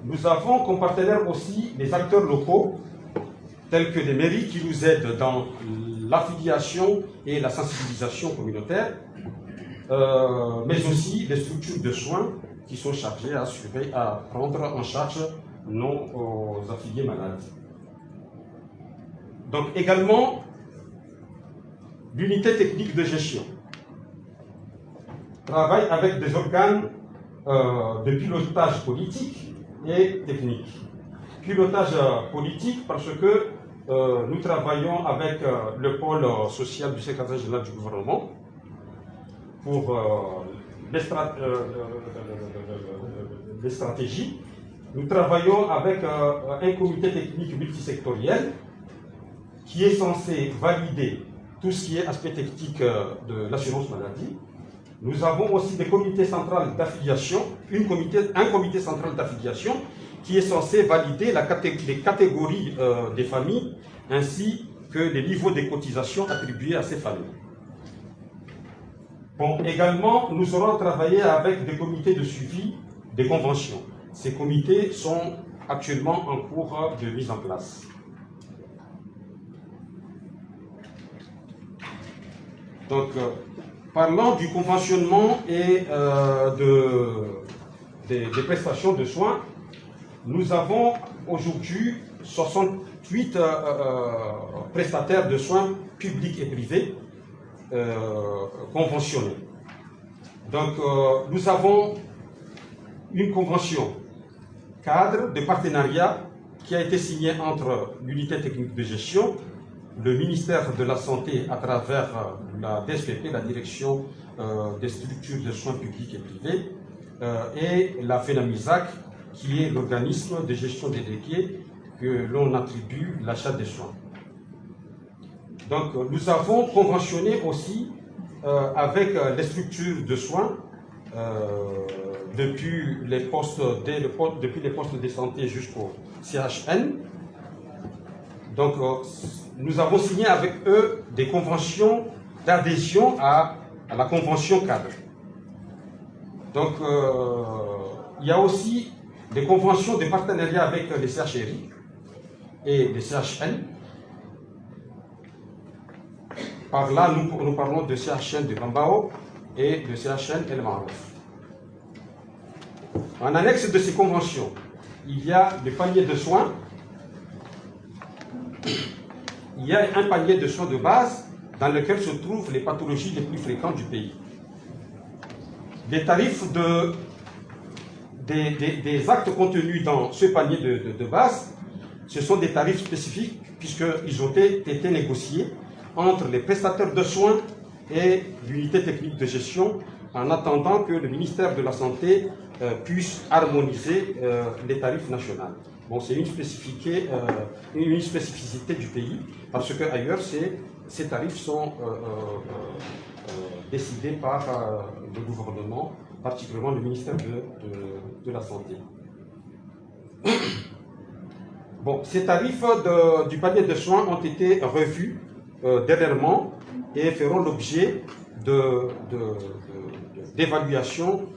nous avons comme partenaires aussi les acteurs locaux, tels que les mairies qui nous aident dans l'affiliation et la sensibilisation communautaire, mais aussi les structures de soins qui sont chargées à prendre en charge nos affiliés malades. Donc également, l'unité technique de gestion travaille avec des organes de pilotage politique et technique. Pilotage politique parce que nous travaillons avec le pôle social du secrétaire général du gouvernement pour les stratégies. Nous travaillons avec un comité technique multisectoriel qui est censé valider tout ce qui est aspect technique de l'assurance maladie. Nous avons aussi des comités centraux d'affiliation, un comité central d'affiliation qui est censé valider les catégories des familles ainsi que les niveaux des cotisations attribués à ces familles. Bon, également, nous aurons travaillé avec des comités de suivi des conventions. Ces comités sont actuellement en cours de mise en place. Donc, parlant du conventionnement et des prestations de soins, nous avons aujourd'hui 68 prestataires de soins publics et privés conventionnés. Donc, nous avons une convention cadre de partenariat qui a été signée entre l'unité technique de gestion, le ministère de la Santé à travers la DSPP, la direction des structures de soins publics et privés, et la FENAMISAC, qui est l'organisme de gestion délégué que l'on attribue l'achat des soins. Donc nous avons conventionné aussi avec les structures de soins depuis les postes de santé jusqu'au CHN. Donc nous avons signé avec eux des conventions d'adhésion à la convention cadre. Donc il y a aussi des conventions de partenariat avec les CHRI et les CHN. Par là, nous parlons de CHN de Bambao et de CHN El Marouf. En annexe de ces conventions, il y a des paniers de soins. Il y a un panier de soins de base dans lequel se trouvent les pathologies les plus fréquentes du pays. Les tarifs des actes contenus dans ce panier de base, ce sont des tarifs spécifiques puisqu'ils ont été négociés entre les prestataires de soins et l'unité technique de gestion en attendant que le ministère de la Santé puisse harmoniser les tarifs nationaux. Bon, c'est une spécificité du pays parce qu'ailleurs, ces tarifs sont décidés par le gouvernement, particulièrement le ministère de la Santé. Bon, ces tarifs du panier de soins ont été revus dernièrement et feront l'objet d'évaluations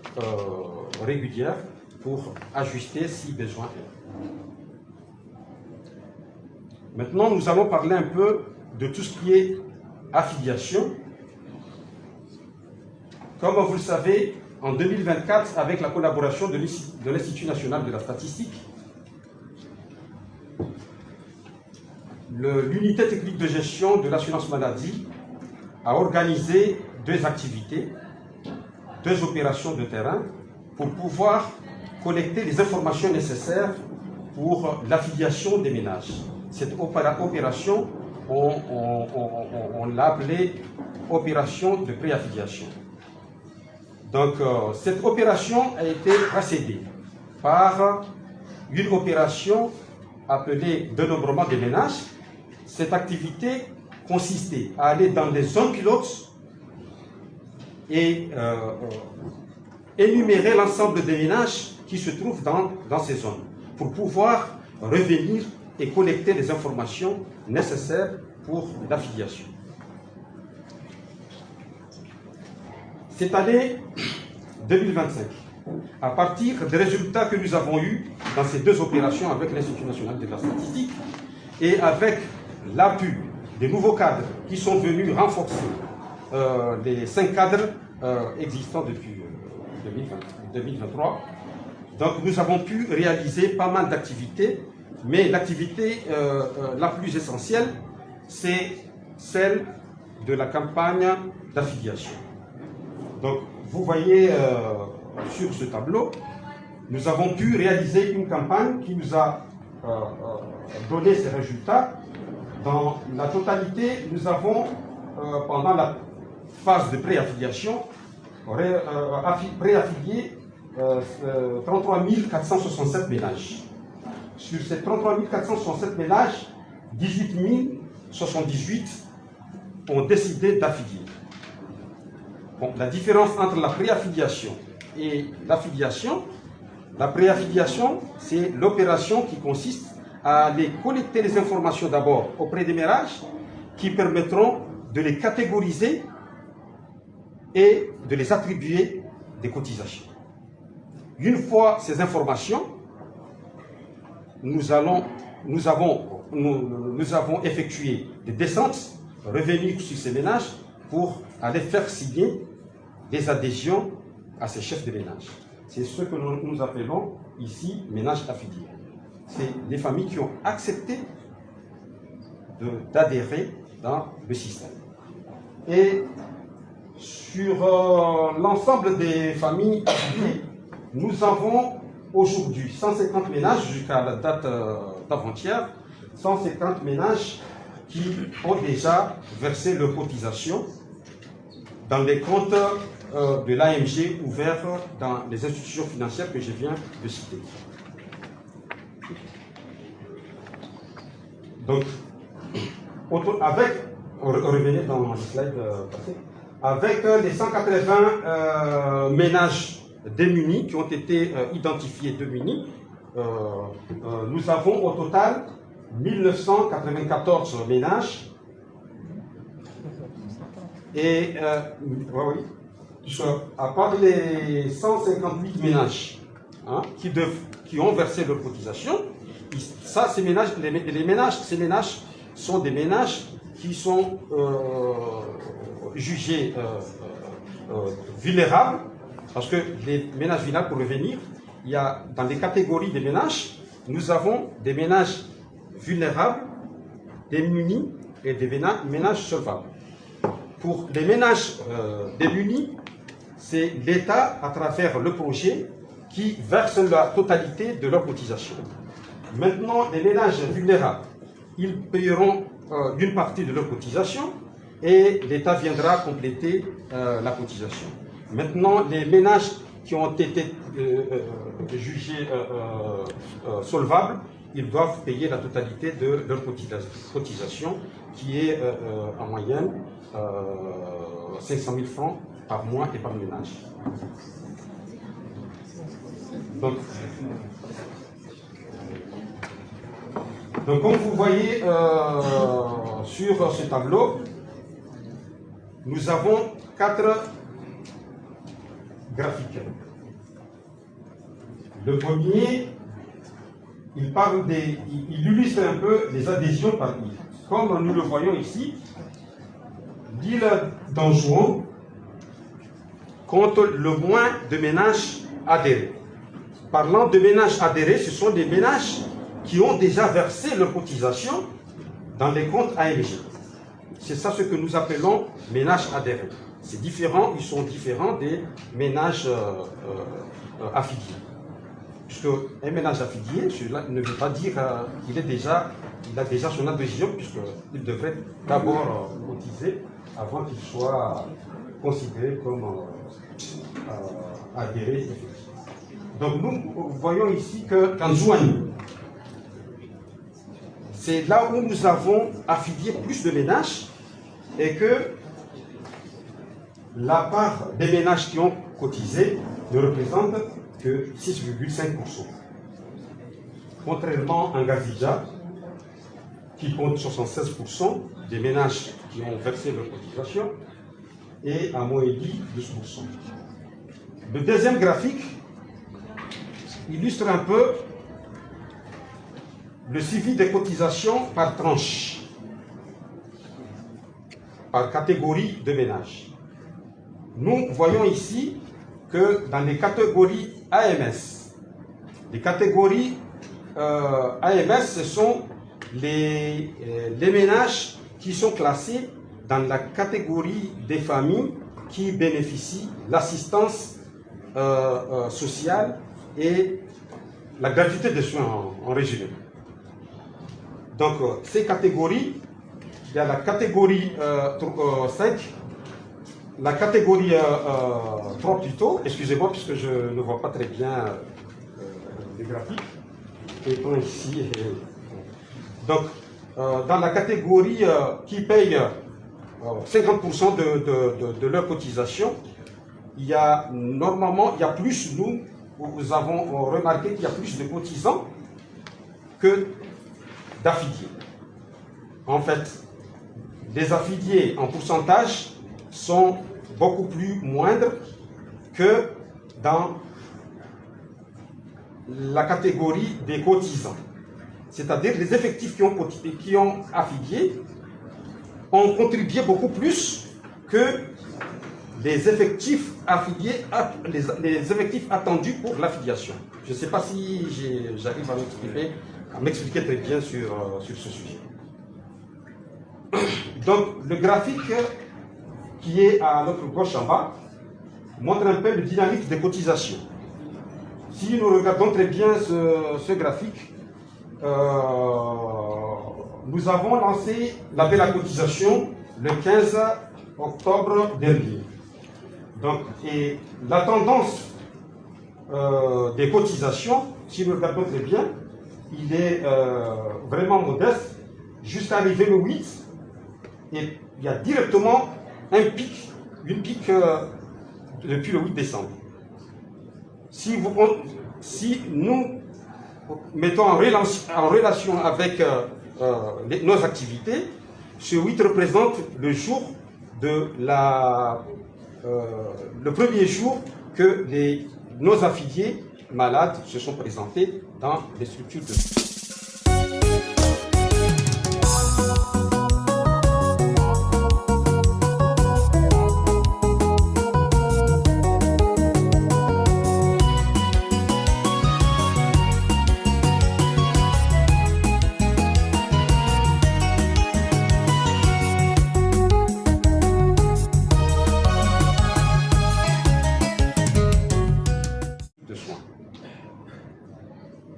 régulières pour ajuster si besoin est. Maintenant, nous allons parler un peu de tout ce qui est affiliation. Comme vous le savez, en 2024, avec la collaboration de l'Institut national de la statistique, l'unité technique de gestion de l'assurance maladie a organisé 2 activités, 2 opérations de terrain pour pouvoir collecter les informations nécessaires pour l'affiliation des ménages. Cette opération, on l'a appelée opération de préaffiliation. Donc, cette opération a été précédée par une opération appelée dénombrement des ménages. Cette activité consistait à aller dans les zones pilotes et énumérer l'ensemble des ménages qui se trouvent dans ces zones pour pouvoir revenir et collecter les informations nécessaires pour l'affiliation. Cette année 2025, à partir des résultats que nous avons eus dans ces deux opérations avec l'Institut national de la statistique et avec l'appui des nouveaux cadres qui sont venus renforcer les 5 cadres existants depuis 2023. Donc nous avons pu réaliser pas mal d'activités, mais l'activité la plus essentielle, c'est celle de la campagne d'affiliation. Donc vous voyez sur ce tableau, nous avons pu réaliser une campagne qui nous a donné ces résultats. Dans la totalité, nous avons, pendant la phase de préaffiliation, préaffilié 33 467 ménages. Sur ces 33 467 ménages, 18 078 ont décidé d'affilier. Bon, la différence entre la préaffiliation et l'affiliation, la préaffiliation, c'est l'opération qui consiste à aller collecter les informations d'abord auprès des ménages qui permettront de les catégoriser et de les attribuer des cotisations. Une fois ces informations, nous avons effectué des descentes, revenir sur ces ménages pour aller faire signer des adhésions à ces chefs de ménage. C'est ce que nous appelons ici ménages affiliés. C'est des familles qui ont accepté d'adhérer dans le système. Et sur l'ensemble des familles affiliées, nous avons aujourd'hui 150 ménages, jusqu'à la date d'avant-hier, 150 ménages qui ont déjà versé leurs cotisations dans les comptes de l'AMG ouverts dans les institutions financières que je viens de citer. Donc, revenez dans le slide passé, avec les 180 ménages démunis qui ont été identifiés démunis, nous avons au total 1994 ménages et à part les 158 ménages qui ont versé leur cotisation, ça, ces ménages sont des ménages qui sont jugés vulnérables, parce que les ménages vulnérables, pour revenir, il y a dans les catégories des ménages, nous avons des ménages vulnérables, démunis et des ménages solvables. Pour les ménages démunis, c'est l'État, à travers le projet, qui verse la totalité de leur cotisation. Maintenant, les ménages vulnérables, ils paieront une partie de leur cotisation et l'État viendra compléter la cotisation. Maintenant, les ménages qui ont été jugés solvables, ils doivent payer la totalité de leur cotisation, qui est en moyenne 500 000 francs par mois et par ménage. Donc comme vous voyez sur ce tableau, nous avons 4 graphiques. Le premier, il illustre un peu les adhésions par île. Comme nous le voyons ici, l'île d'Anjouan compte le moins de ménages adhérés. Parlant de ménages adhérés, ce sont des ménages qui ont déjà versé leur cotisation dans les comptes AMG. C'est ça ce que nous appelons ménages adhérés. C'est différent, ils sont différents des ménages affiliés. Puisque un ménage affilié, cela ne veut pas dire qu'il a déjà son adhésion, puisqu'il devrait d'abord cotiser avant qu'il soit considéré comme adhéré. Donc nous voyons ici qu'en Zouani, c'est là où nous avons affilié plus de ménages et que la part des ménages qui ont cotisé ne représente que 6,5%. Contrairement à Ngazija, qui compte 76% des ménages qui ont versé leur cotisation, et à Moéli, 12%. Le deuxième graphique illustre un peu le suivi des cotisations par tranche, par catégorie de ménage. Nous voyons ici que dans les catégories AMS, les catégories AMS, ce sont les ménages qui sont classés dans la catégorie des familles qui bénéficient de l'assistance sociale et la gratuité des soins en résumé. Donc, ces catégories, il y a la catégorie 5, la catégorie 3 plutôt, excusez-moi puisque je ne vois pas très bien les graphiques, étant ici. Donc, dans la catégorie qui paye 50% de leur cotisation, il y a normalement, il y a plus, nous avons remarqué qu'il y a plus de cotisants que d'affiliés. En fait, les affiliés en pourcentage sont beaucoup plus moindres que dans la catégorie des cotisants. C'est-à-dire les effectifs qui ont affilié ont contribué beaucoup plus que les effectifs affiliés, les effectifs attendus pour l'affiliation. Je ne sais pas si j'arrive à m'expliquer très bien sur ce sujet. Donc, le graphique qui est à notre gauche en bas montre un peu le dynamique des cotisations. Si nous regardons très bien ce graphique, nous avons lancé l'appel à cotisation le 15 octobre dernier. Donc, et la tendance des cotisations, si nous regardons très bien, il est vraiment modeste, jusqu'à arriver le 8, et il y a directement une pique depuis le 8 décembre. Si nous mettons en relation avec nos activités, ce 8 représente le jour de le premier jour que nos affiliés malades se sont présentés dans les structures de...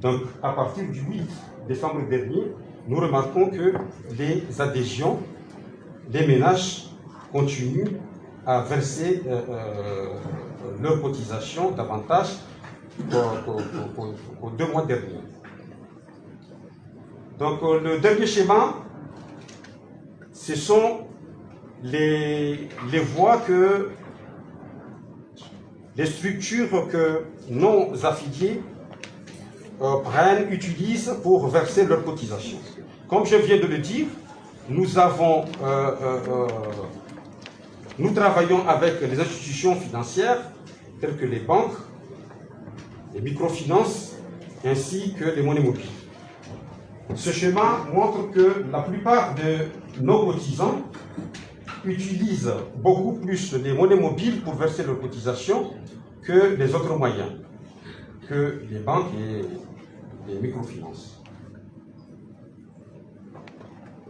Donc, à partir du 8 décembre dernier, nous remarquons que les adhésions, les ménages continuent à verser leurs cotisations davantage qu'aux 2 mois derniers. Donc, le dernier schéma, ce sont les voies que les structures que nos affiliés utilisent pour verser leurs cotisations. Comme je viens de le dire, nous travaillons avec les institutions financières telles que les banques, les microfinances ainsi que les monnaies mobiles. Ce schéma montre que la plupart de nos cotisants utilisent beaucoup plus les monnaies mobiles pour verser leurs cotisations que les autres moyens, que les banques et les microfinances.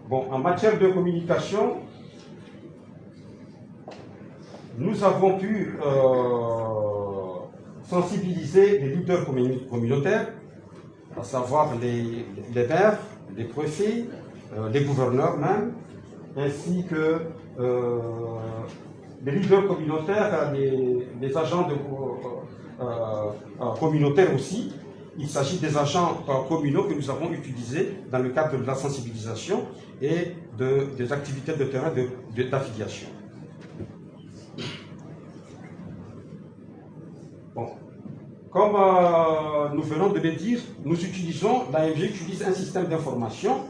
Bon, en matière de communication, nous avons pu sensibiliser les leaders communautaires, à savoir les maires, les préfets, les gouverneurs même, ainsi que les leaders communautaires, les agents communautaires aussi. Il s'agit des agents communaux que nous avons utilisés dans le cadre de la sensibilisation et des activités de terrain d'affiliation. Bon. Comme nous venons de le dire, l'AMG utilise un système d'information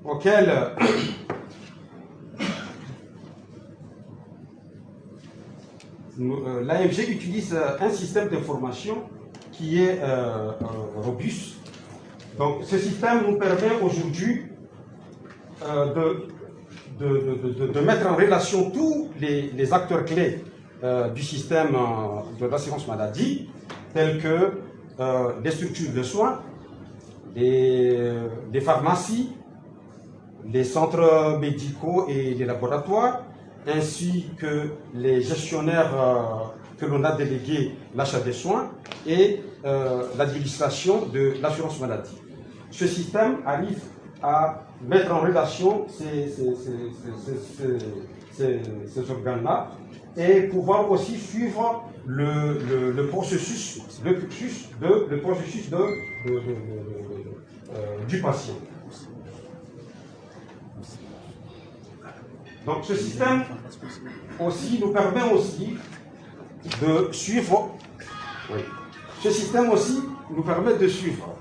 auquel l'AMG utilise un système d'information qui est robuste. Donc ce système nous permet aujourd'hui de mettre en relation tous les acteurs clés du système de l'assurance maladie, tels que les structures de soins, les pharmacies, les centres médicaux et les laboratoires, ainsi que les gestionnaires que l'on a délégués l'achat des soins et l'administration de l'assurance maladie. Ce système arrive à mettre en relation ces organes-là et pouvoir aussi suivre le processus du patient. Donc ce système aussi nous permet aussi de suivre. Oui. Ce système aussi nous permet de suivre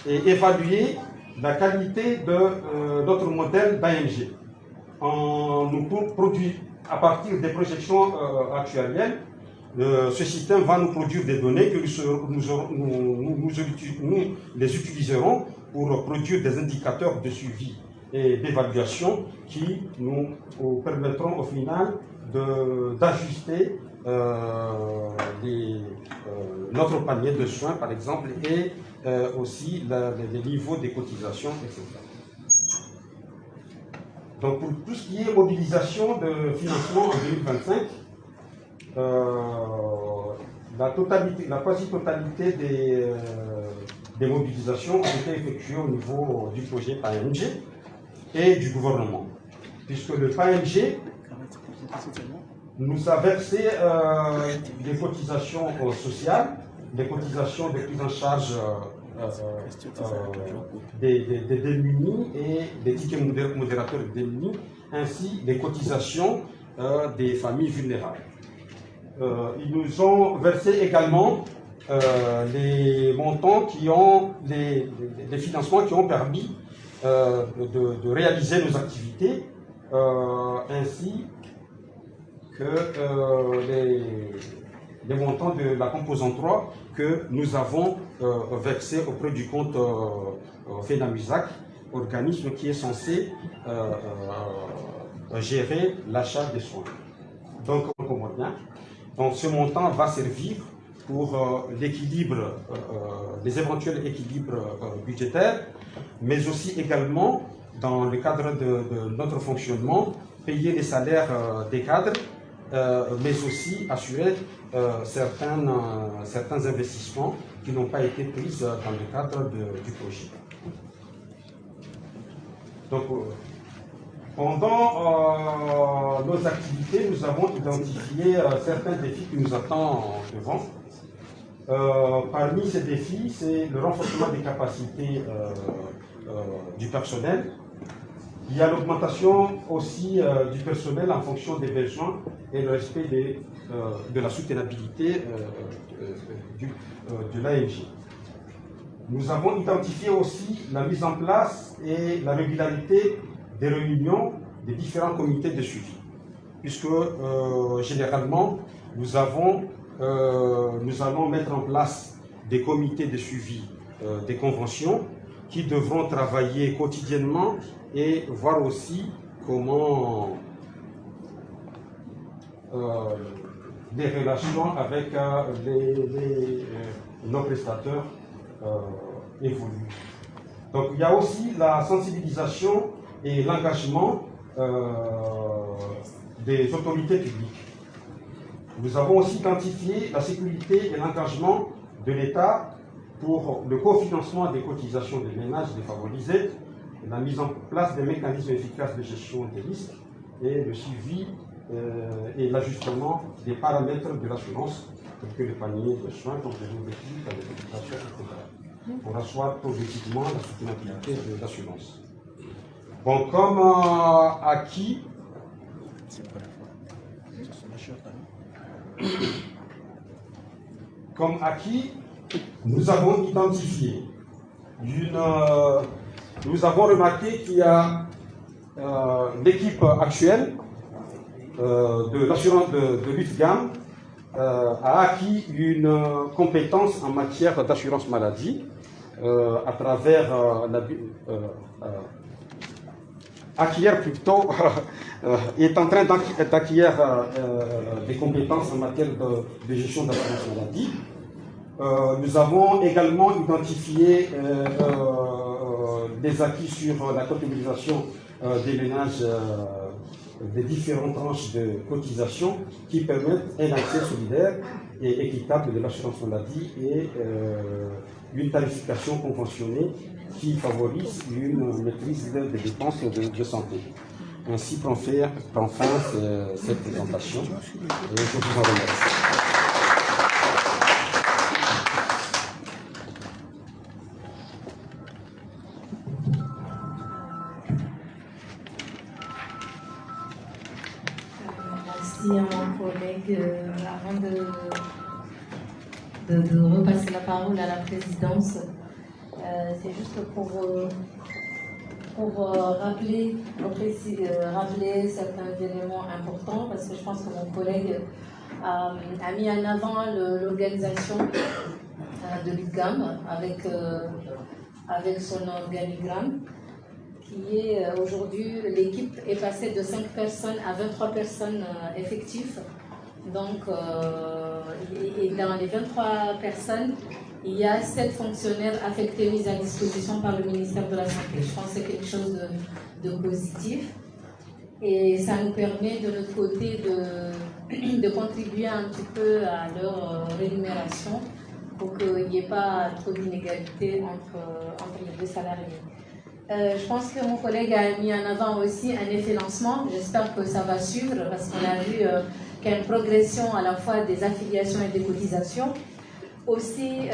et évaluer la qualité de notre modèle d'AMG. Nous produit à partir des projections actuarielles. Ce système va nous produire des données que nous les utiliserons pour produire des indicateurs de suivi et d'évaluation qui nous permettront au final d'ajuster notre panier de soins, par exemple, et aussi les niveaux des cotisations, etc. Donc, pour tout ce qui est mobilisation de financement en 2025, la quasi-totalité des mobilisations ont été effectuées au niveau du projet PAMG et du gouvernement, puisque le PAMG nous a versé des cotisations sociales, des cotisations de prise en charge des démunis et des tickets modérateurs des démunis, ainsi des cotisations des familles vulnérables. Ils nous ont versé également les montants qui ont, les financements qui ont permis de réaliser nos activités, ainsi que les montants de la composante 3 que nous avons versés auprès du compte FENAMUSAC, organisme qui est censé gérer l'achat des soins. Donc, on comprend bien. Donc, ce montant va servir pour l'équilibre, les éventuels équilibres budgétaires, mais aussi également, dans le cadre de notre fonctionnement, payer les salaires des cadres, mais aussi assurer certains investissements qui n'ont pas été pris dans le cadre du projet. Donc, pendant nos activités, nous avons identifié certains défis qui nous attendent devant. Parmi ces défis, c'est le renforcement des capacités du personnel. Il y a l'augmentation aussi du personnel en fonction des besoins et le respect de la soutenabilité de l'AMG. Nous avons identifié aussi la mise en place et la régularité des réunions des différents comités de suivi, puisque généralement nous allons mettre en place des comités de suivi des conventions qui devront travailler quotidiennement et voir aussi comment les relations avec nos prestataires évoluent. Donc il y a aussi la sensibilisation et l'engagement des autorités publiques. Nous avons aussi identifié la sécurité et l'engagement de l'État pour le cofinancement des cotisations des ménages défavorisés, la mise en place des mécanismes efficaces de gestion des risques et le suivi et l'ajustement des paramètres de l'assurance, tels que le panier de soins, comme les objectifs, la cotisations, etc., pour asseoir progressivement la soutenabilité de l'assurance. Bon, comme acquis, nous avons identifié nous avons remarqué qu'il y a l'équipe actuelle de l'assurance de l'UTGAM a acquis une compétence en matière d'assurance maladie à travers est en train d'acquérir des compétences en matière de gestion d'assurance maladie. Nous avons également identifié des acquis sur la comptabilisation des ménages des différentes tranches de cotisation qui permettent un accès solidaire et équitable de l'assurance maladie et une tarification conventionnée qui favorise une maîtrise des dépenses de santé. Ainsi prend fin cette présentation et je vous en remercie. Merci à mon collègue. Avant de repasser la parole à la présidence, c'est juste pour rappeler certains éléments importants, parce que je pense que mon collègue a mis en avant l'organisation de l'UQAM avec son organigramme, qui est aujourd'hui, l'équipe est passée de 5 personnes à 23 personnes effectives. Donc, et dans les 23 personnes, il y a 7 fonctionnaires affectés, mis à disposition par le ministère de la Santé. Je pense que c'est quelque chose de positif. Et ça nous permet de notre côté de contribuer un petit peu à leur rémunération pour qu'il n'y ait pas trop d'inégalité entre les deux salariés. Je pense que mon collègue a mis en avant aussi un effet lancement. J'espère que ça va suivre parce qu'on a vu qu'il y a une progression à la fois des affiliations et des cotisations. Aussi,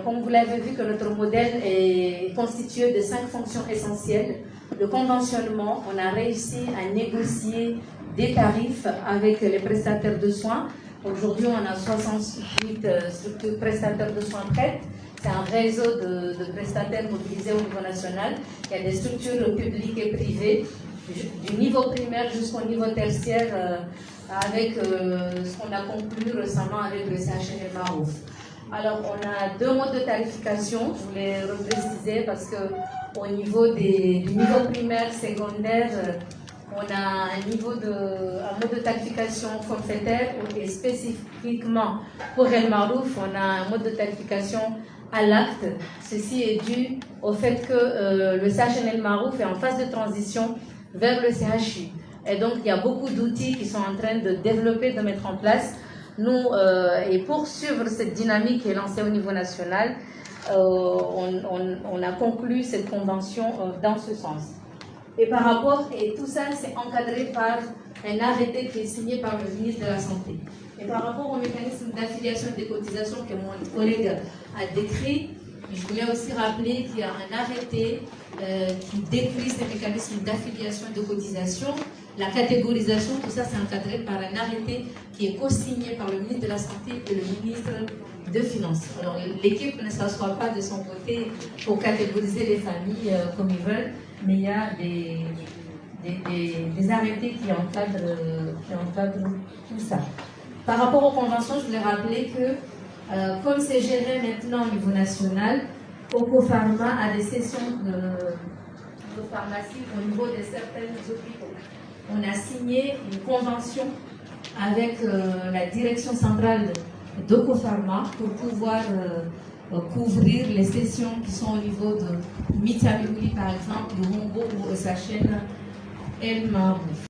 comme vous l'avez vu, que notre modèle est constitué de 5 fonctions essentielles. Le conventionnement, on a réussi à négocier des tarifs avec les prestataires de soins. Aujourd'hui, on a 68 structures prestataires de soins prêtes. C'est un réseau de prestataires mobilisés au niveau national. Il y a des structures publiques et privées, du niveau primaire jusqu'au niveau tertiaire, avec ce qu'on a conclu récemment avec le CHNL Marouf. Alors, on a 2 modes de tarification, je voulais repréciser parce qu'au niveau du niveau primaire, secondaire, on a un mode de tarification forfaitaire et spécifiquement pour El Marouf, on a un mode de tarification à l'acte. Ceci est dû au fait que le CHNL Marouf est en phase de transition vers le CHU. Et donc, il y a beaucoup d'outils qui sont en train de développer, de mettre en place. Nous, et pour suivre cette dynamique qui est lancée au niveau national, on a conclu cette convention dans ce sens. Et par rapport, et tout ça, c'est encadré par un arrêté qui est signé par le ministre de la Santé. Et par rapport au mécanisme d'affiliation et de cotisation que mon collègue a décrit, je voulais aussi rappeler qu'il y a un arrêté qui décrit ces mécanismes d'affiliation et de cotisation. La catégorisation, tout ça, c'est encadré par un arrêté qui est co-signé par le ministre de la Santé et le ministre de Finances. Alors, l'équipe ne s'assoit pas de son côté pour catégoriser les familles comme ils veulent, mais il y a des arrêtés qui encadrent tout ça. Par rapport aux conventions, je voulais rappeler que, comme c'est géré maintenant au niveau national, Ocopharma a des sessions de pharmacie au niveau de certains hôpitaux. On a signé une convention avec la direction centrale d'Ocopharma pour pouvoir couvrir les sessions qui sont au niveau de Mitamiouli, par exemple, de Hongo ou Osachen El Marouf.